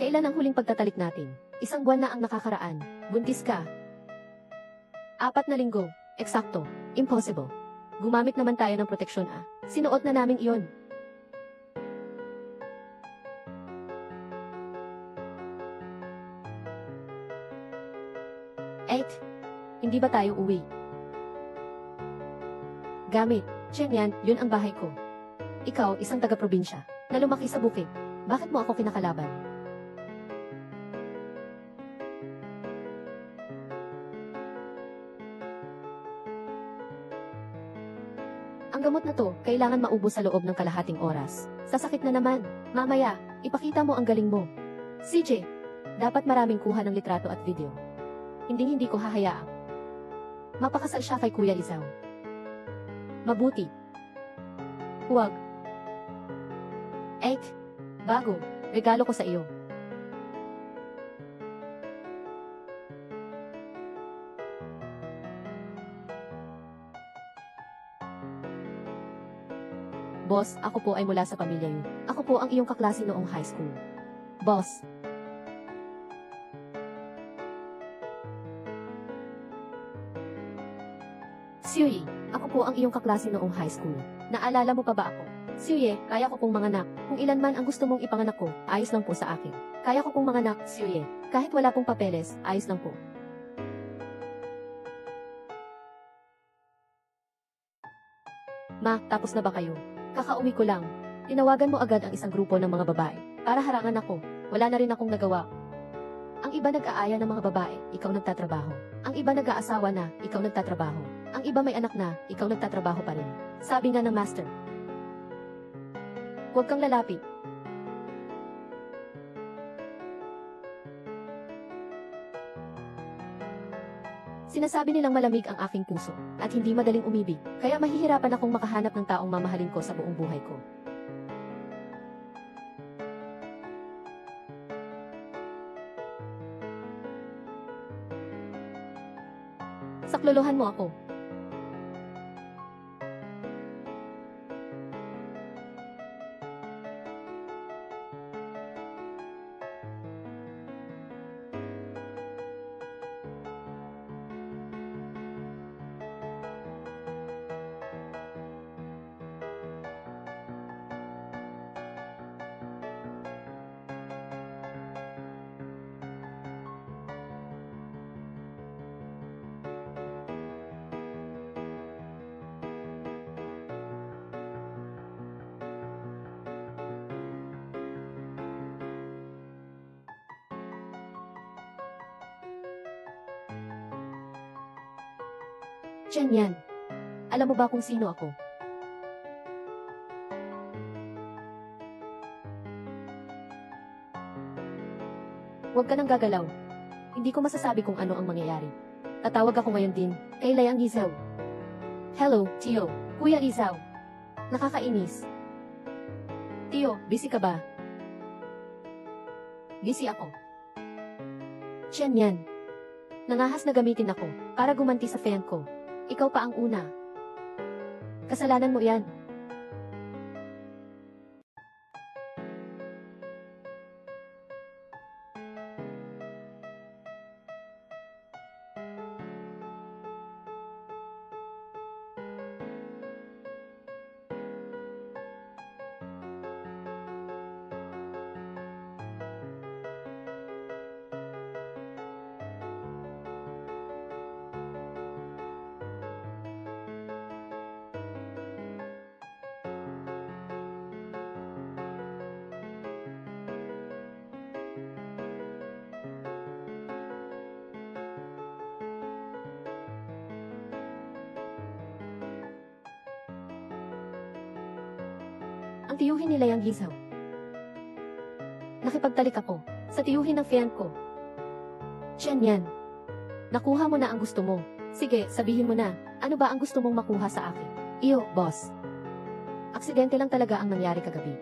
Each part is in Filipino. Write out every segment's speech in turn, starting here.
Kailan ang huling pagtatalik natin? 1 buwan na ang nakakaraan. Buntis ka. 4 na linggo. Eksakto. Impossible. Gumamit naman tayo ng proteksyon Sinuot na namin iyon. Hindi ba tayo uwi? Gamit. Yan, yun ang bahay ko. Ikaw, isang taga-probinsya, na lumaki sa bukid. Bakit mo ako kinakalaban? Ang gamot na to, kailangan maubos sa loob ng kalahating oras. Sasakit na naman. Mamaya, ipakita mo ang galing mo. CJ, dapat maraming kuha ng litrato at video. Hindi ko hahayaang mapakasal siya kay Kuya Rizal. Mabuti. Huwag. Bago, regalo ko sa iyo. Boss, ako po ay mula sa pamilya niyo. Ako po ang iyong kaklase noong high school. Boss. Suye, ako po ang iyong kaklase noong high school. Naalala mo pa ba ako? Suye, kaya ko pong manganak. Kung ilan man ang gusto mong ipanganak ko, ayos lang po sa akin. Kaya ko pong manganak, Suye. Kahit wala pong papeles, ayos lang po. Ma, tapos na ba kayo? Kakauwi ko lang. Tinawagan mo agad ang isang grupo ng mga babae para harangan ako. Wala na rin akong nagawa. Ang iba nag-aaya ng mga babae, ikaw nagtatrabaho. Ang iba nag-aasawa na, ikaw nagtatrabaho. Ang iba may anak na, ikaw nagtatrabaho pa rin. Sabi nga ng master. Huwag kang lalapit. Sinasabi nilang malamig ang aking puso, at hindi madaling umibig, kaya mahihirapan akong makahanap ng taong mamahalin ko sa buong buhay ko. Saklolohan mo ako. Yan. Alam mo ba kung sino ako? Huwag ka nang gagalaw. Hindi ko masasabi kung ano ang mangyayari. Tatawag ako ngayon din, kay Layang Rizal. Hello, Tio. Kuya Rizal. Nakakainis. Tio, busy ka ba? Busy ako. Yan. Nangahas na gamitin ako, para gumanti sa fan ko. Ikaw pa ang una. Kasalanan mo yan. Ang tiyuhin nila yung gisaw. Nakipagtalik ako sa tiyuhin ng fian ko. Yan. Nakuha mo na ang gusto mo. Sige, sabihin mo na, ano ba ang gusto mong makuha sa akin? Iyo, boss. Aksidente lang talaga ang nangyari kagabi.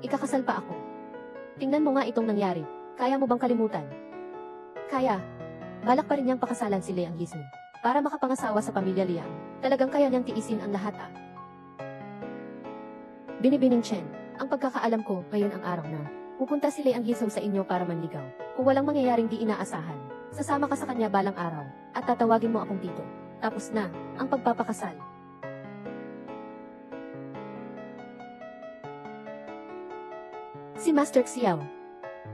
Ikakasal pa ako. Tingnan mo nga itong nangyari. Kaya mo bang kalimutan? Kaya. Balak pa rin niyang pakasalan si Liang Gismo para makapangasawa sa pamilya Liang. Talagang kaya niyang tiisin ang lahat Binibining Chen, ang pagkakaalam ko, ngayon ang araw na Pupunta si Liang Yisaw sa inyo para manligaw. Kung walang mangyayaring di inaasahan, sasama ka sa kanya balang araw, at tatawagin mo akong tito. Tapos na, ang pagpapakasal. Si Master Xiao.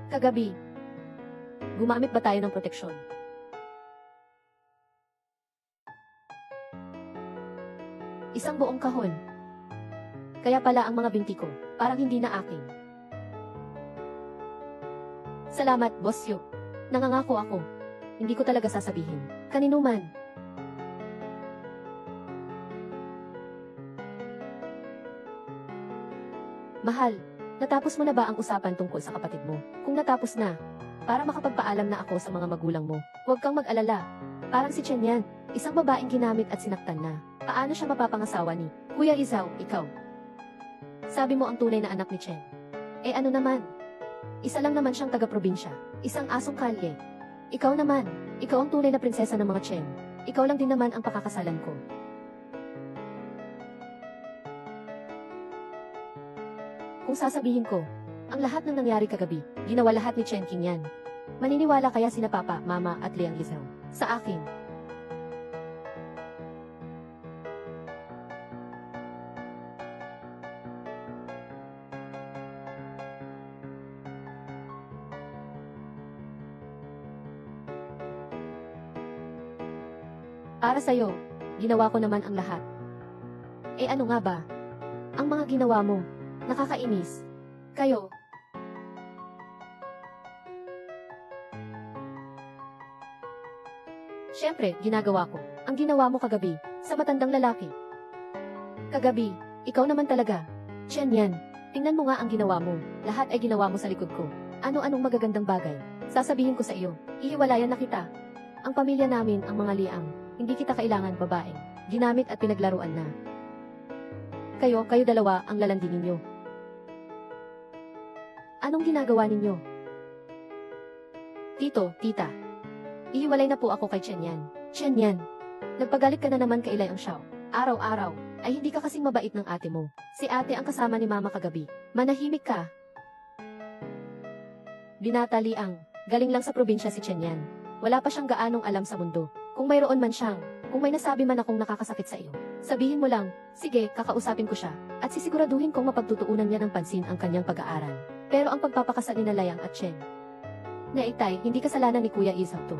Kagabi, gumamit ba tayo ng proteksyon? Isang buong kahon. Kaya pala ang mga binti ko, parang hindi na akin. Salamat, Boss Yu. Nangangako ako. Hindi ko talaga sasabihin. Kanino man. Mahal, natapos mo na ba ang usapan tungkol sa kapatid mo? Kung natapos na, para makapagpaalam na ako sa mga magulang mo, huwag kang mag-alala. Parang si Chen yan, isang babaeng ginamit at sinaktan na. Paano siya mapapangasawa ni Kuya Yisaw, ikaw? Sabi mo ang tunay na anak ni Chen. Eh ano naman? Isa lang naman siyang taga-probinsya, isang asong kalye. Ikaw naman, ikaw ang tunay na prinsesa ng mga Chen. Ikaw lang din naman ang pakakasalan ko. Kung sasabihin ko, ang lahat ng nangyari kagabi, ginawa lahat ni Chen King yan. Maniniwala kaya sina Papa, Mama at Liang Yisaw sa akin? Para sa'yo, ginawa ko naman ang lahat. Eh ano nga ba? Ang mga ginawa mo, nakakainis. Kayo. Siyempre, ginagawa ko. Ang ginawa mo kagabi, sa matandang lalaki. Kagabi, ikaw naman talaga. Chen yan. Tingnan mo nga ang ginawa mo. Lahat ay ginawa mo sa likod ko. Ano-anong magagandang bagay. Sasabihin ko sa iyo, hihiwalayan na kita. Ang pamilya namin, ang mga liang. Hindi kita kailangan babae. Ginamit at pinaglaruan na. Kayo dalawa ang lalandi ninyo. Anong ginagawa ninyo? Tito, tita. Ihiwalay na po ako kay Chen Yan. Chen Yan. Nagpagalit ka na naman kay Liang Xiao. Araw-araw, ay hindi ka kasing mabait ng ate mo. Si ate ang kasama ni mama kagabi. Manahimik ka. Binata Liang, galing lang sa probinsya si Chen Yan. Wala pa siyang gaanong alam sa mundo. Kung mayroon man siyang, kung may nasabi man akong nakakasakit sa iyo, sabihin mo lang, sige, kakausapin ko siya, at sisiguraduhin kong mapagtutuunan niya ng pansin ang kanyang pag-aaral. Pero ang pagpapakasal ni Liang at Chen na Itay, hindi kasalanan ni Kuya Yisaw to.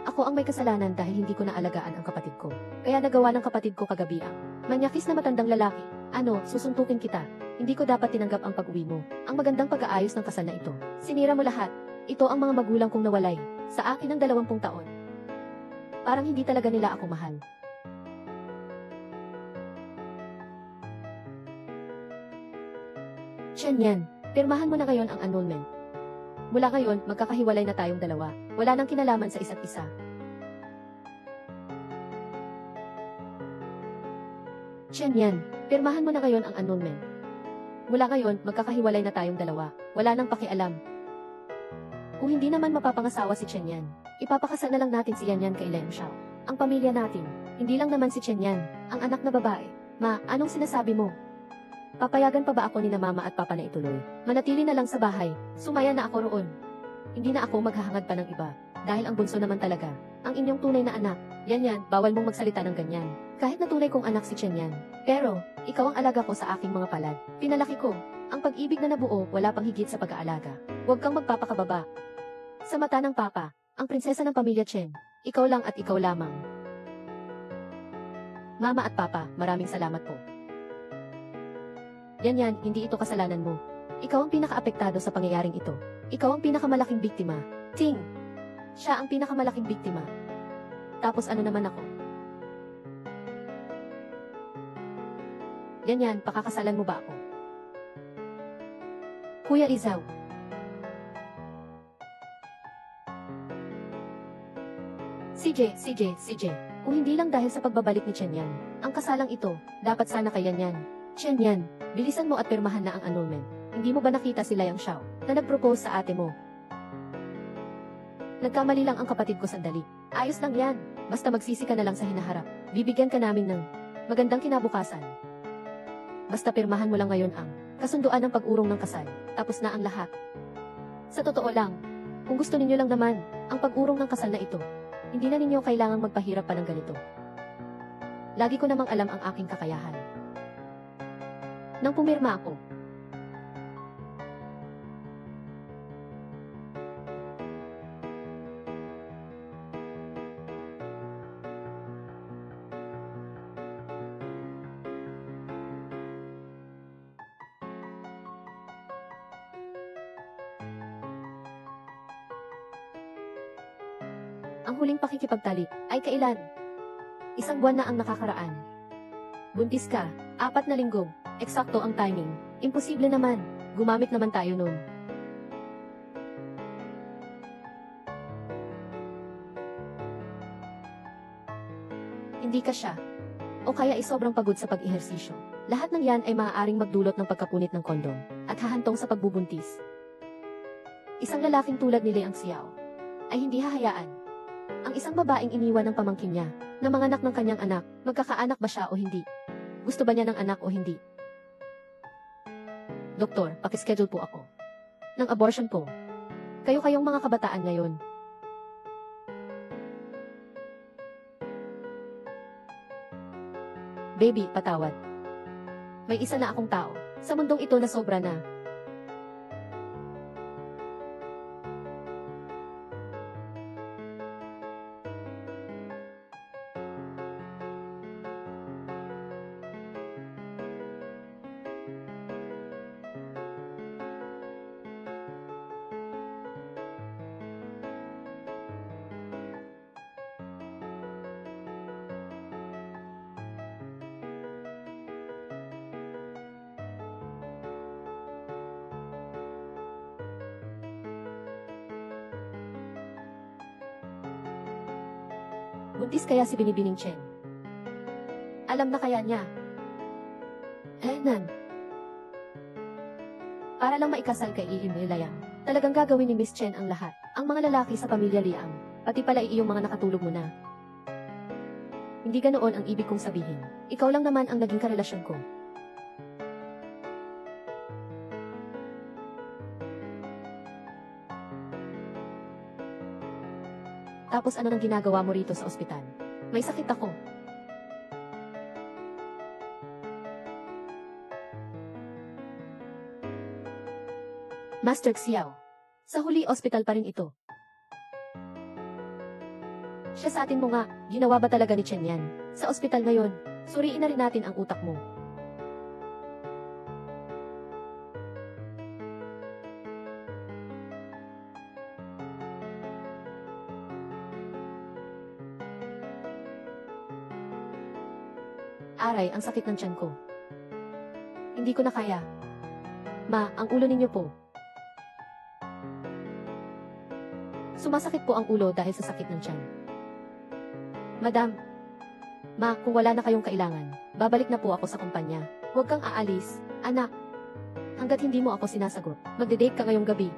Ako ang may kasalanan dahil hindi ko naalagaan ang kapatid ko. Kaya nagawa ng kapatid ko kagabi ang manyakis na matandang lalaki. Ano, susuntukin kita. Hindi ko dapat tinanggap ang pag-uwi mo. Ang magandang pag-aayos ng kasal na ito. Sinira mo lahat. Ito ang mga magulang kong nawalay. Sa akin ng 20 taon. Parang hindi talaga nila ako mahal. Chen Yan, pirmahan mo na ngayon ang annulment. Mula ngayon, magkakahiwalay na tayong dalawa. Wala nang kinalaman sa isa't isa. Chen Yan, pirmahan mo na ngayon ang annulment. Mula ngayon, magkakahiwalay na tayong dalawa. Wala nang pakialam. Kung hindi naman mapapangasawa si Chen Yan, ipapakasal na lang natin si Yan Yan kay Liang Xiao. Ang pamilya natin, hindi lang naman si Chen Yan, ang anak na babae. Ma, anong sinasabi mo? Papayagan pa ba ako ni na mama at papa na ituloy? Manatili na lang sa bahay, sumaya na ako roon. Hindi na ako maghahangad pa ng iba, dahil ang bunso naman talaga, ang inyong tunay na anak. Yan yan, bawal mong magsalita ng ganyan. Kahit na tunay kong anak si Chen Yan. Pero, ikaw ang alaga ko sa aking mga palad. Pinalaki ko, ang pag-ibig na nabuo, wala pang higit sa pag-aalaga. Huwag kang magpapakababa. Sa mata ng papa, ang prinsesa ng pamilya Chen, ikaw lang at ikaw lamang. Mama at papa, maraming salamat po. Yan yan, hindi ito kasalanan mo. Ikaw ang pinaka-apektado sa pangyayaring ito. Ikaw ang pinakamalaking biktima. Ting! Siya ang pinakamalaking biktima. Tapos ano naman ako? Yan yan, pakakasalan mo ba ako? Kuya Yisaw. CJ. Kung hindi lang dahil sa pagbabalik ni Chen Yan, ang kasalang ito, dapat sana kay Yan Yan. Chen Yan, bilisan mo at pirmahan na ang annulment. Hindi mo ba nakita si Liang Xiao, na nag-propose sa ate mo? Nagkamali lang ang kapatid ko sandali. Ayos lang yan, basta magsisi ka na lang sa hinaharap. Bibigyan ka namin ng magandang kinabukasan. Basta pirmahan mo lang ngayon ang kasunduan ng pag-urong ng kasal, tapos na ang lahat. Sa totoo lang, kung gusto ninyo lang naman, ang pag-urong ng kasal na ito, hindi na ninyo kailangang magpahirap pa ng ganito. Lagi ko namang alam ang aking kakayahan. Nang pumirma ako, ang huling pakikipagtalik ay kailan? Isang buwan na ang nakakaraan. Buntis ka, 4 na linggo, eksakto ang timing. Imposible naman, gumamit naman tayo nun. Hindi ka siya. O kaya ay sobrang pagod sa pag-ehersisyo. Lahat ng yan ay maaaring magdulot ng pagkapunit ng kondom at hahantong sa pagbubuntis. Isang lalaking tulad ni Leang Xiao ay hindi hahayaan. Ang isang babaeng iniwan ng pamangkin niya na manganak ng kanyang anak, magkakaanak ba siya o hindi? Gusto ba niya ng anak o hindi? Doktor, pakischedule po ako ng abortion po. Kayo-kayong mga kabataan ngayon. Baby, patawad. May isa na akong tao sa mundong ito na sobra na. Buntis kaya si Binibining Chen? Alam na kaya niya? Nan. Para lang maikasal kay Iim Liang, talagang gagawin ni Miss Chen ang lahat. Ang mga lalaki sa pamilya Liang, pati pala iyong mga nakatulog mo na. Hindi ganoon ang ibig kong sabihin. Ikaw lang naman ang naging karelasyon ko. Tapos ano nang ginagawa mo rito sa ospital? May sakit ako. Master Xiao. Sa huli, ospital pa rin ito. Siya sa atin mo nga, ginawa ba talaga ni Chen yan? Sa ospital ngayon, suriin na rin natin ang utak mo. Aray, ang sakit ng tiyan ko. Hindi ko na kaya. Ma, ang ulo ninyo po. Sumasakit po ang ulo dahil sa sakit ng tiyan. Madam. Ma, kung wala na kayong kailangan, babalik na po ako sa kumpanya. Huwag kang aalis, anak. Hanggat hindi mo ako sinasagot, magde-date ka ngayong gabi.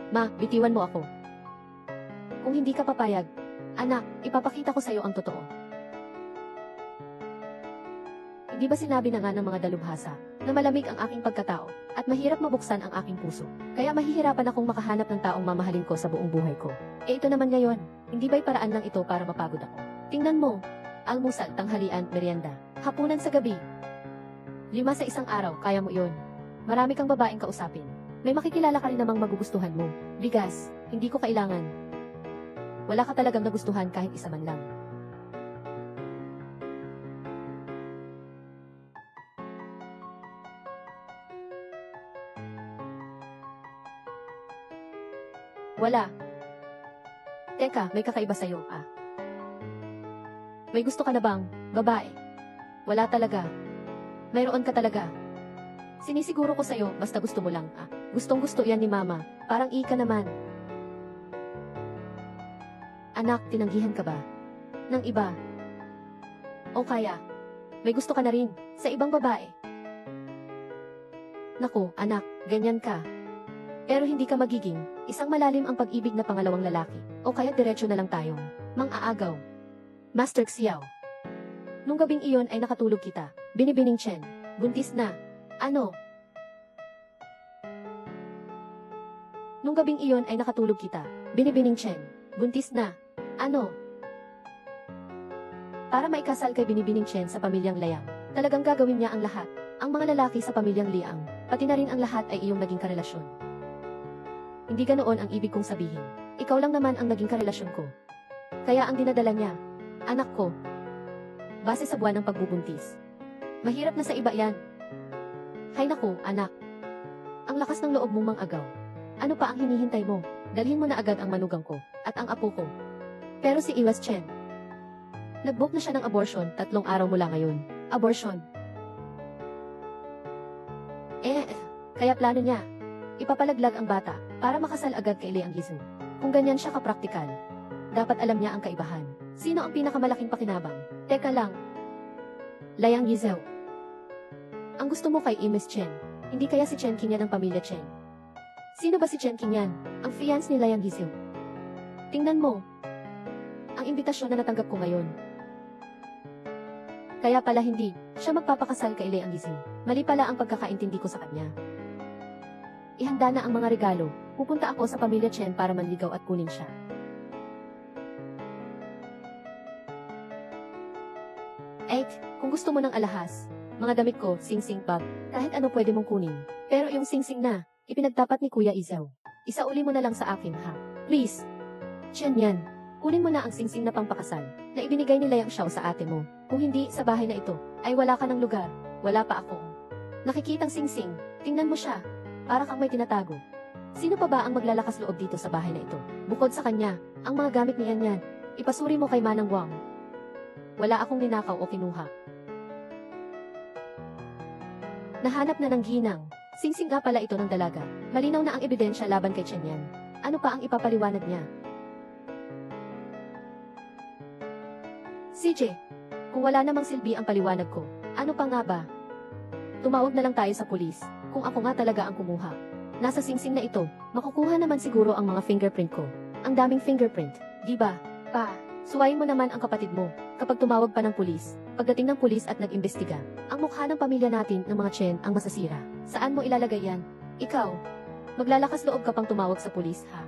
Ma, bitiwan mo ako. Kung hindi ka papayag, anak, ipapakita ko sa'yo ang totoo. Hindi ba sinabi na nga ng mga dalubhasa na malamig ang aking pagkatao at mahirap mabuksan ang aking puso? Kaya mahihirapan akong makahanap ng taong mamahalin ko sa buong buhay ko. Ito naman ngayon, hindi ba'y paraan lang ito para mapagod ako? Tingnan mo, almusal, tanghalian, merienda, hapunan sa gabi. 5 sa isang araw, kaya mo iyon. Marami kang babaeng kausapin. May makikilala ka rin namang magugustuhan mo. Bigas, hindi ko kailangan. Wala ka talagang nagustuhan kahit isa man lang. Wala. Teka, may kakaiba sa'yo, May gusto ka na bang, babae? Wala talaga. Mayroon ka talaga. Sinisiguro ko sa'yo, basta gusto mo lang, Gustong-gusto yan ni Mama, parang ika naman. Anak, tinanggihan ka ba? Ng iba? O kaya, may gusto ka na rin, sa ibang babae? Naku, anak, ganyan ka. Pero hindi ka magiging isang malalim ang pag-ibig na pangalawang lalaki, o kaya diretso na lang tayong mang-aagaw. Master Xiao. Nung gabing iyon ay nakatulog kita, Binibining Chen, buntis na. Ano? Nung gabing iyon ay nakatulog kita. Binibining Chen. Buntis na. Ano? Para maikasal kay Binibining Chen sa pamilyang Liang, talagang gagawin niya ang lahat. Ang mga lalaki sa pamilyang Liang, pati na rin ang lahat ay iyong naging karelasyon. Hindi ganoon ang ibig kong sabihin. Ikaw lang naman ang naging karelasyon ko. Kaya ang dinadala niya, anak ko, base sa buwan ng pagbubuntis. Mahirap na sa iba yan. Hay naku, anak. Ang lakas ng loob mong mang-agaw. Ano pa ang hinihintay mo? Dalhin mo na agad ang manugang ko, at ang apo ko. Pero si Iwas Chen, nag-book na siya ng abortion 3 araw mula ngayon. Abortion. Kaya plano niya, ipapalaglag ang bata, para makasal agad kay Liang Yizu. Kung ganyan siya kapraktikal, dapat alam niya ang kaibahan. Sino ang pinakamalaking pakinabang? Teka lang. Liang Yizu. Ang gusto mo kay Imis Chen, hindi kaya si Chen Qingyan ng pamilya Chen? Sino ba si Chen Qingyan? Ang fiance ni Liang Yizu. Tingnan mo. Ang imbitasyon na natanggap ko ngayon. Kaya pala hindi siya magpapakasal kay Liang Yizu. Mali pala ang pagkakaintindi ko sa kanya. Ihanda na ang mga regalo. Pupunta ako sa pamilya Chen para manligaw at kunin siya. Kung gusto mo ng alahas, mga damit ko, sing-sing bag, kahit ano pwede mong kunin. Pero yung sing-sing na, ipinagtapat ni Kuya Izaw. Isauli mo na lang sa akin ha. Please. Chen yan. Kunin mo na ang sing-sing na pangpakasal, na ibinigay ni Liang Xiao sa ate mo. Kung hindi, sa bahay na ito, ay wala ka ng lugar. Wala pa ako. Nakikitang sing-sing, tingnan mo siya. Para kang may tinatago. Sino pa ba ang maglalakas loob dito sa bahay na ito? Bukod sa kanya, ang mga gamit ni Yan, ipasuri mo kay Manang Wang. Wala akong ninakaw o kinuha. Nahanap na ng ginang. Sing-sing nga pala ito ng dalaga. Malinaw na ang ebidensya laban kay Chen Yan. Ano pa ang ipapaliwanag niya? CJ, kung wala namang silbi ang paliwanag ko, ano pa nga ba? Tumawag na lang tayo sa pulis. Kung ako nga talaga ang kumuha. Nasa sing-sing na ito, makukuha naman siguro ang mga fingerprint ko. Ang daming fingerprint, di ba? Pa, suwayin mo naman ang kapatid mo. Kapag tumawag pa ng pulis, pagdating ng pulis at nag-imbestiga, ang mukha ng pamilya natin ng mga Chen ang masasira. Saan mo ilalagay yan? Ikaw, maglalakas loob ka pang tumawag sa pulis, ha?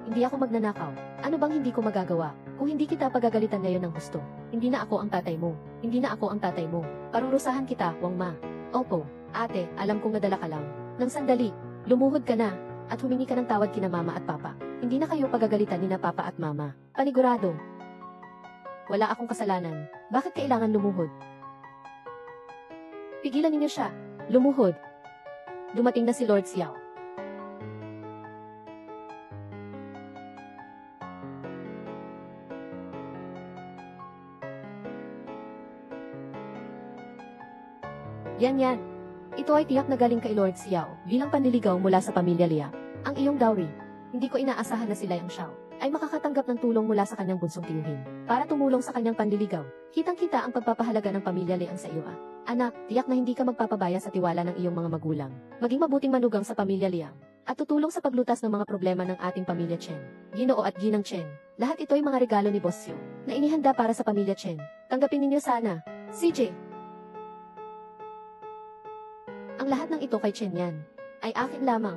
Hindi ako magnanakaw. Ano bang hindi ko magagawa? Kung hindi kita pagagalitan ngayon ng gusto, hindi na ako ang tatay mo. Hindi na ako ang tatay mo. Parurusahan kita, Wang Ma. Opo, ate, alam kong nadala ka lang. Nang sandali, lumuhod ka na, at humingi ka ng tawad kina mama at papa. Hindi na kayo pagagalitan ni na papa at mama. Panigurado. Wala akong kasalanan. Bakit kailangan lumuhod? Pigilan ninyo siya. Lumuhod. Dumating na si Lord Xiao. Yan. Ito ay tiyak na galing kay Lord Xiao, bilang panliligaw mula sa pamilya Liang. Ang iyong dowry. Hindi ko inaasahan na si Liang Xiao ay makakatanggap ng tulong mula sa kanyang bunsong tiyuhin para tumulong sa kanyang panliligaw. Kitang-kita ang pagpapahalaga ng pamilya Liang sa iyo. Anak, tiyak na hindi ka magpapabaya sa tiwala ng iyong mga magulang. Maging mabuting manugang sa pamilya Liang at tutulong sa paglutas ng mga problema ng ating pamilya Chen. Ginoo at Ginang Chen. Lahat ito ay mga regalo ni Boss Xiao na inihanda para sa pamilya Chen. Tanggapin ninyo sana. CJ. Ang lahat ng ito kay Chen Yan ay akin lamang.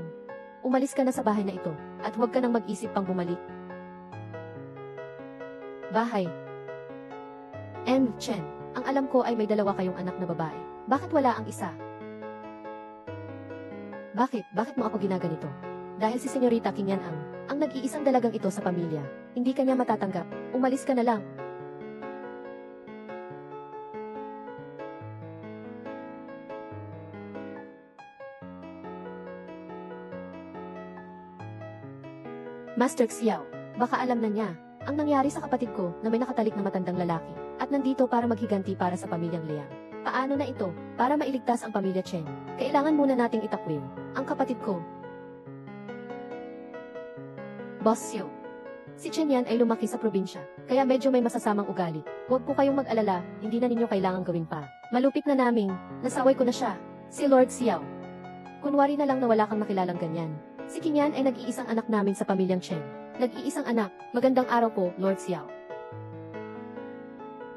Umalis ka na sa bahay na ito at huwag ka nang mag-isip pang bumalik. Bahay. Chen, ang alam ko ay may 2 kayong anak na babae. Bakit wala ang isa? Bakit mo ako ginaganito? Dahil si Senyorita Qingyan ang nag-iisang dalagang ito sa pamilya. Hindi kanya matatanggap. Umalis ka na lang. Master Xiao, baka alam na niya ang nangyari sa kapatid ko na may nakatalik na matandang lalaki at nandito para maghiganti para sa pamilyang Liang. Paano na ito? Para mailigtas ang pamilya Chen, kailangan muna nating itakwil ang kapatid ko. Boss Xiao, si Chen Yan ay lumaki sa probinsya, kaya medyo may masasamang ugali. Huwag po kayong mag-alala, hindi na ninyo kailangang gawin pa. Malupit na naming, nasaway ko na siya, si Lord Xiao. Kunwari na lang na wala kang nakilalang ganyan. Si Qingyan ay nag-iisang anak namin sa pamilyang Chen. Nag-iisang anak, magandang araw po, Lord Xiao.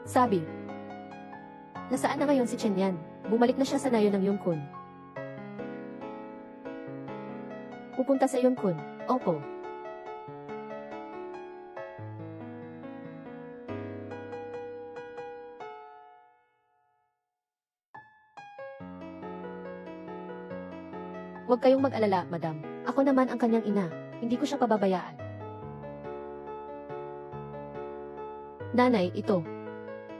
Sabi. Nasaan na ngayon si Chen Yan? Bumalik na siya sa nayo ng Yongkun. Pupunta sa Yongbyon. Opo. Huwag kayong mag-alala, madam. Ako naman ang kanyang ina. Hindi ko siya pababayaan. Nanay, ito.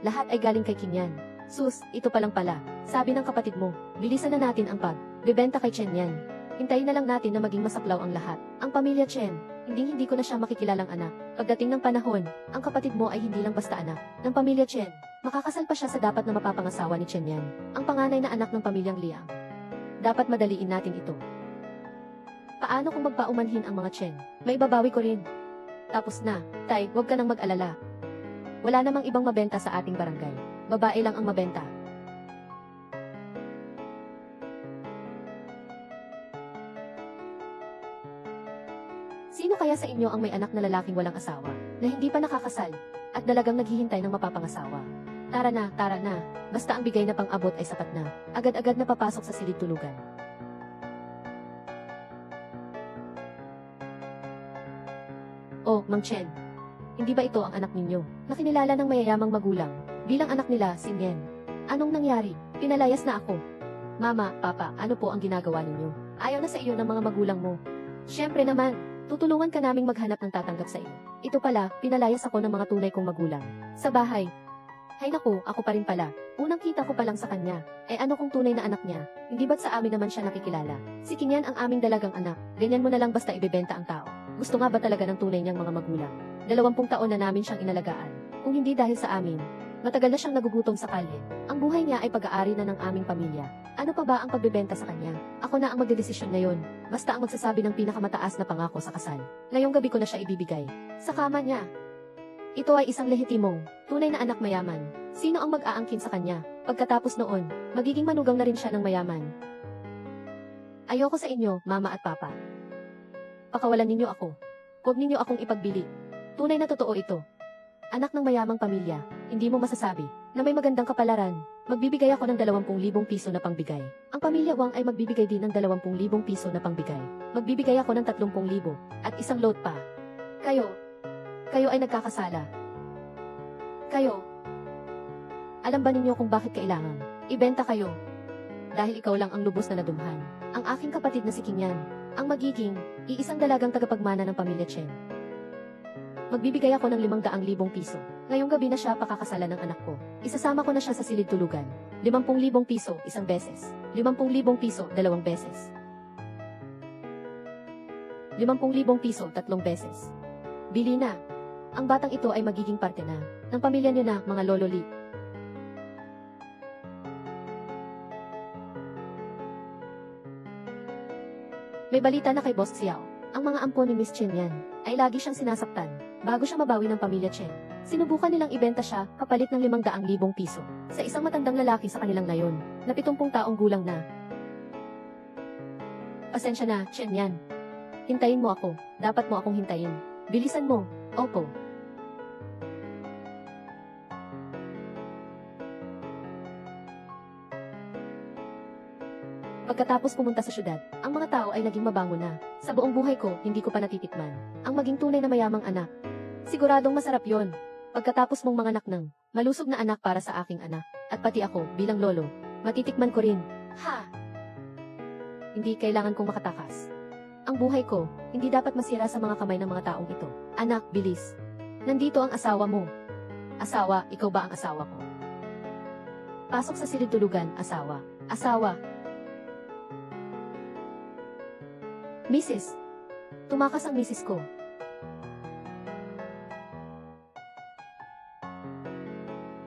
Lahat ay galing kay Kinyan. Sus, ito pa lang pala. Sabi ng kapatid mo, bilisan na natin ang pagbebenta kay Chen Yan. Hintayin na lang natin na maging masaklaw ang lahat. Ang pamilya Chen, hindi ko na siya makikilalang anak. Pagdating ng panahon, ang kapatid mo ay hindi lang basta anak ng pamilya Chen. Makakasal pa siya sa dapat na mapapangasawa ni Chen Yan, ang panganay na anak ng pamilyang Liang. Dapat madaliin natin ito. Paano kung magpaumanhin ang mga Chen? May babawi ko rin. Tapos na, Tay, huwag ka nang mag-alala. Wala namang ibang mabenta sa ating barangay. Babae lang ang mabenta. Sino kaya sa inyo ang may anak na lalaking walang asawa, na hindi pa nakakasal, at dalagang naghihintay ng mapapangasawa? Tara na, basta ang bigay na pang-abot ay sapat na, agad-agad na papasok sa silid tulugan. Oh, Mang Chen, hindi ba ito ang anak ninyo, na kinilala ng mayayamang magulang, bilang anak nila, si Nien? Anong nangyari? Pinalayas na ako. Mama, Papa, ano po ang ginagawa ninyo? Ayaw na sa iyo ng mga magulang mo. Siyempre naman, tutulungan ka naming maghanap ng tatanggap sa iyo. Ito pala, pinalayas ako ng mga tunay kong magulang. Sa bahay. Hay naku, ako pa rin pala. Unang kita ko pa lang sa kanya. Ano kung tunay na anak niya? Hindi ba't sa amin naman siya nakikilala? Si Kinyan ang aming dalagang anak. Ganyan mo na lang basta ibebenta ang tao. Gusto nga ba talaga ng tunay niyang mga magulang? 20 taon na namin siyang inalagaan. Kung hindi dahil sa amin, matagal na siyang nagugutom sa kalye. Ang buhay niya ay pag-aari na ng aming pamilya. Ano pa ba ang pagbebenta sa kanya? Ako na ang magdedesisyon ngayon. Basta ang magsasabi ng pinakamataas na pangako sa kasal. Ngayong gabi ko na siya ibibigay. Sa kama niya. Ito ay isang lehitimong, tunay na anak mayaman. Sino ang mag-aangkin sa kanya? Pagkatapos noon, magiging manugang na rin siya ng mayaman. Ayoko sa inyo, Mama at Papa. Pakawalan ninyo ako. Huwag ninyo akong ipagbili. Tunay na totoo ito. Anak ng mayamang pamilya, hindi mo masasabi na may magandang kapalaran. Magbibigay ako ng 20,000 piso na pangbigay. Ang pamilya Wang ay magbibigay din ng 20,000 piso na pangbigay. Magbibigay ako ng 30,000 at isang load pa. Kayo ay nagkakasala. Alam ba ninyo kung bakit kailangan ibenta kayo? Dahil ikaw lang ang lubos na nadumhan. Ang aking kapatid na si Kinyan, ang magiging iisang dalagang tagapagmana ng pamilya Chen. Magbibigay ako ng 500,000 piso. Ngayong gabi na siya pakakasalan ng anak ko. Isasama ko na siya sa silid tulugan. 50,000 piso isang beses. 50,000 piso 2 beses. 50,000 piso 3 beses. Bili na. Ang batang ito ay magiging parte na ng pamilya niyo na, mga lololi. May balita na kay Boss Xiao. Ang mga ampon ni Miss Chen Yan ay lagi siyang sinasaktan bago siya mabawi ng pamilya Chen. Sinubukan nilang ibenta siya kapalit ng 500,000 piso sa isang matandang lalaki sa kanilang nayon na 70 taong gulang na. Pasensya na, Chen Yan. Hintayin mo ako. Dapat mo akong hintayin. Bilisan mo. Opo. Pagkatapos pumunta sa syudad, ang mga tao ay naging mabango na. Sa buong buhay ko, hindi ko pa natitikman ang maging tunay na mayamang anak. Siguradong masarap yon. Pagkatapos mong manganak ng malusog na anak para sa aking anak, at pati ako bilang lolo, matitikman ko rin. Ha! Hindi kailangan kong makatakas. Ang buhay ko, hindi dapat masira sa mga kamay ng mga taong ito. Anak, bilis. Nandito ang asawa mo. Asawa, ikaw ba ang asawa ko? Pasok sa silid tulugan, asawa. Asawa. Mrs. Tumakas ang misis ko.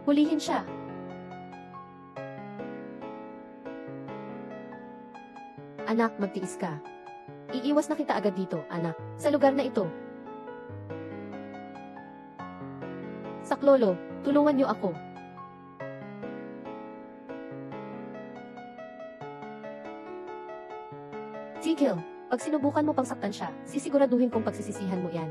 Hulihin siya. Anak, magtiis ka. Iiwas na kita agad dito, anak, sa lugar na ito. Saklolo, tulungan niyo ako. Tigil. Pag sinubukan mo pang saktan siya, sisiguraduhin kong pagsisisihan mo yan.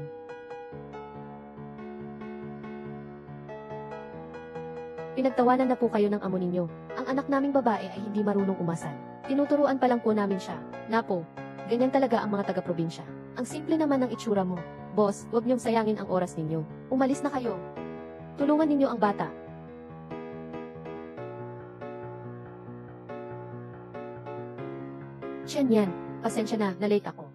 Pinagtawanan na po kayo ng amo ninyo. Ang anak naming babae ay hindi marunong umasal. Tinuturuan pa lang po namin siya. Napo, Ganyan talaga ang mga taga-probinsya. Ang simple naman ng itsura mo. Boss, huwag niyong sayangin ang oras ninyo. Umalis na kayo. Tulungan ninyo ang bata. Chen yan, pasensya na, na-late ako.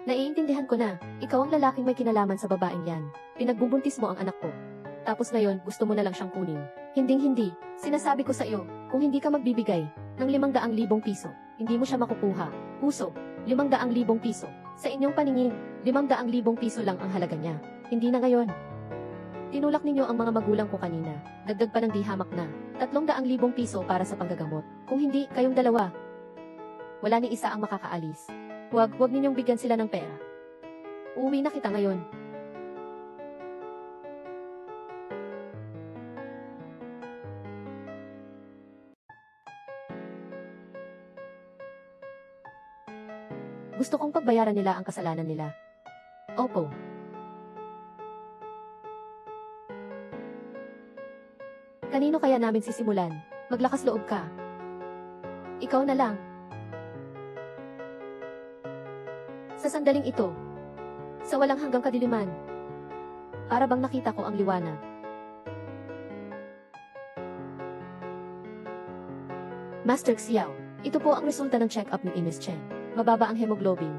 Naiintindihan ko na, ikaw ang lalaking may kinalaman sa babaeng yan. Pinagbubuntis mo ang anak ko. Tapos ngayon, gusto mo na lang siyang kunin. Hinding-hindi, sinasabi ko sa iyo, kung hindi ka magbibigay ng 500,000 piso, hindi mo siya makukuha. Puso, 500,000 piso. Sa inyong paningin, 500,000 piso lang ang halaga niya. Hindi na ngayon. Tinulak ninyo ang mga magulang ko kanina. Dagdag pa ng di hamak na 300,000 piso para sa panggagamot. Kung hindi, kayong dalawa. Wala ni isa ang makakaalis. Huwag ninyong bigyan sila ng pera. Uuwi na kita ngayon. Gusto kong pagbayaran nila ang kasalanan nila. Opo. Kanino kaya namin sisimulan? Maglakas loob ka. Ikaw na lang. Sa sandaling ito, sa walang hanggang kadiliman, para bang nakita ko ang liwanag. Master Xiao, ito po ang resulta ng check-up ni Miss Chen. Mababa ang hemoglobin.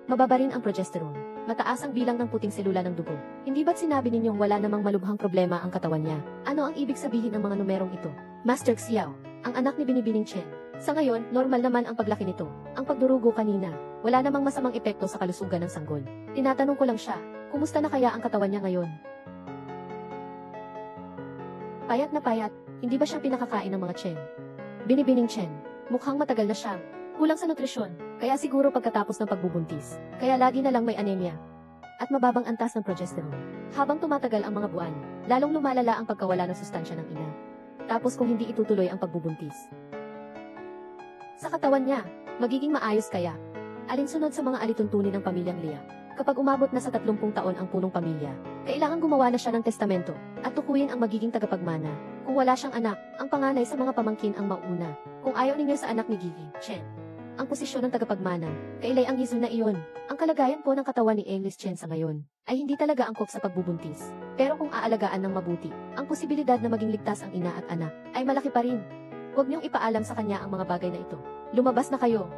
Mababa rin ang progesterone. Mataas ang bilang ng puting selula ng dugo. Hindi ba't sinabi ninyong wala namang malubhang problema ang katawan niya? Ano ang ibig sabihin ng mga numerong ito? Master Xiao, ang anak ni Binibining Chen. Sa ngayon, normal naman ang paglaki nito. Ang pagdurugo kanina, wala namang masamang epekto sa kalusugan ng sanggol. Tinatanong ko lang siya, kumusta na kaya ang katawan niya ngayon? Payat na payat, hindi ba siyang pinakakain ng mga Chen? Binibining Chen, mukhang matagal na siyang kulang sa nutrisyon, kaya siguro pagkatapos ng pagbubuntis, kaya lagi na lang may anemia at mababang antas ng progesterone. Habang tumatagal ang mga buwan, lalong lumalala ang pagkawala ng sustansya ng ina. Tapos kung hindi itutuloy ang pagbubuntis, sa katawan niya, magiging maayos kaya? Alinsunod sa mga alituntunin ng pamilyang Lia. Kapag umabot na sa 30 taon ang punong pamilya, kailangan gumawa na siya ng testamento at tukuyin ang magiging tagapagmana. Kung wala siyang anak, ang panganay sa mga pamangkin ang mauna. Kung ayaw ninyo sa anak ni Gigi, Chen, ang posisyon ng tagapagmana, kailay ang gizo na iyon. Ang kalagayan po ng katawan ni English Chen sa ngayon, ay hindi talaga angkop sa pagbubuntis. Pero kung aalagaan ng mabuti, ang posibilidad na maging ligtas ang ina at anak, ay malaki pa rin. Huwag niyong ipaalam sa kanya ang mga bagay na ito. Lumabas na kayo.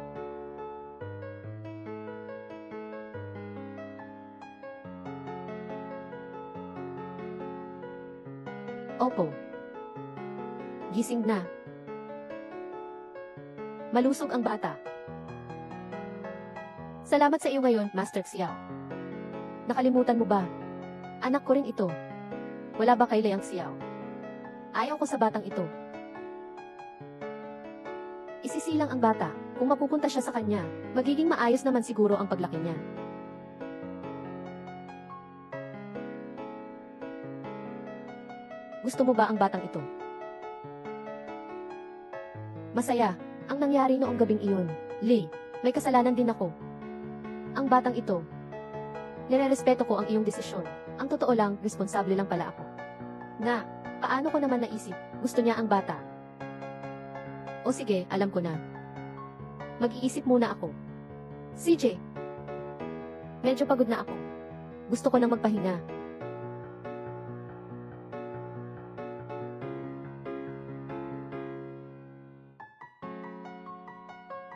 Opo. Gising na. Malusog ang bata. Salamat sa iyo ngayon, Master Xiao. Nakalimutan mo ba? Anak ko rin ito. Wala ba kay Liang Xiao? Ayaw ko sa batang ito. Isisilang ang bata. Kung mapupunta siya sa kanya, magiging maayos naman siguro ang paglaki niya. Gusto mo ba ang batang ito? Masaya. Ang nangyari noong gabing iyon. Lee, may kasalanan din ako. Ang batang ito. Nirerespeto ko ang iyong desisyon. Ang totoo lang, responsable lang pala ako. Na, paano ko naman naisip, gusto niya ang bata? O sige, alam ko na. Mag-iisip muna ako. CJ, medyo pagod na ako. Gusto ko nang magpahinga.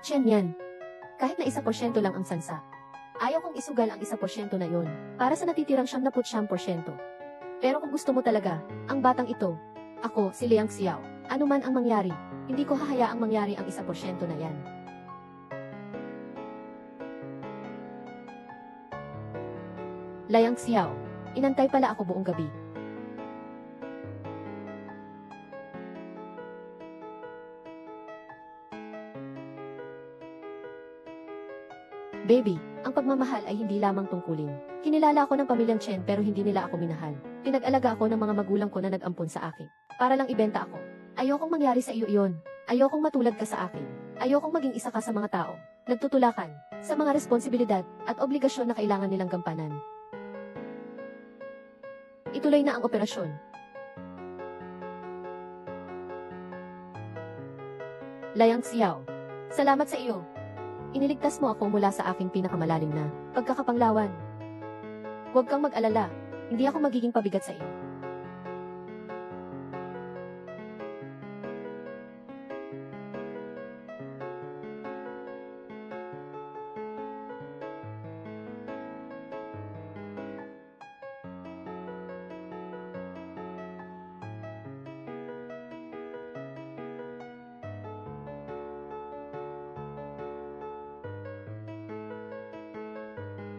Chen yan. Kahit na 1% lang ang sansa. Ayaw kong isugal ang 1% na yon para sa natitirang 99%. Pero kung gusto mo talaga, ang batang ito, ako, si Liang Xiao, ano man ang mangyari, hindi ko hahayaang mangyari ang 1% na yan. Liang Xiao, inantay pala ako buong gabi. Baby, ang pagmamahal ay hindi lamang tungkulin. Kinilala ako ng pamilyang Chen pero hindi nila ako minahal. Pinag-alaga ako ng mga magulang ko na nag-ampon sa akin. Para lang ibenta ako. Ayokong mangyari sa iyo iyon. Ayokong matulad ka sa akin. Ayokong maging isa ka sa mga tao. Nagtutulakan sa mga responsibilidad at obligasyon na kailangan nilang gampanan. Ituloy na ang operasyon. Liang Xiao, Salamat sa iyo. Iniligtas mo ako mula sa aking pinakamalalim na pagkakapanglawan. Huwag kang mag-alala, hindi ako magiging pabigat sa iyo.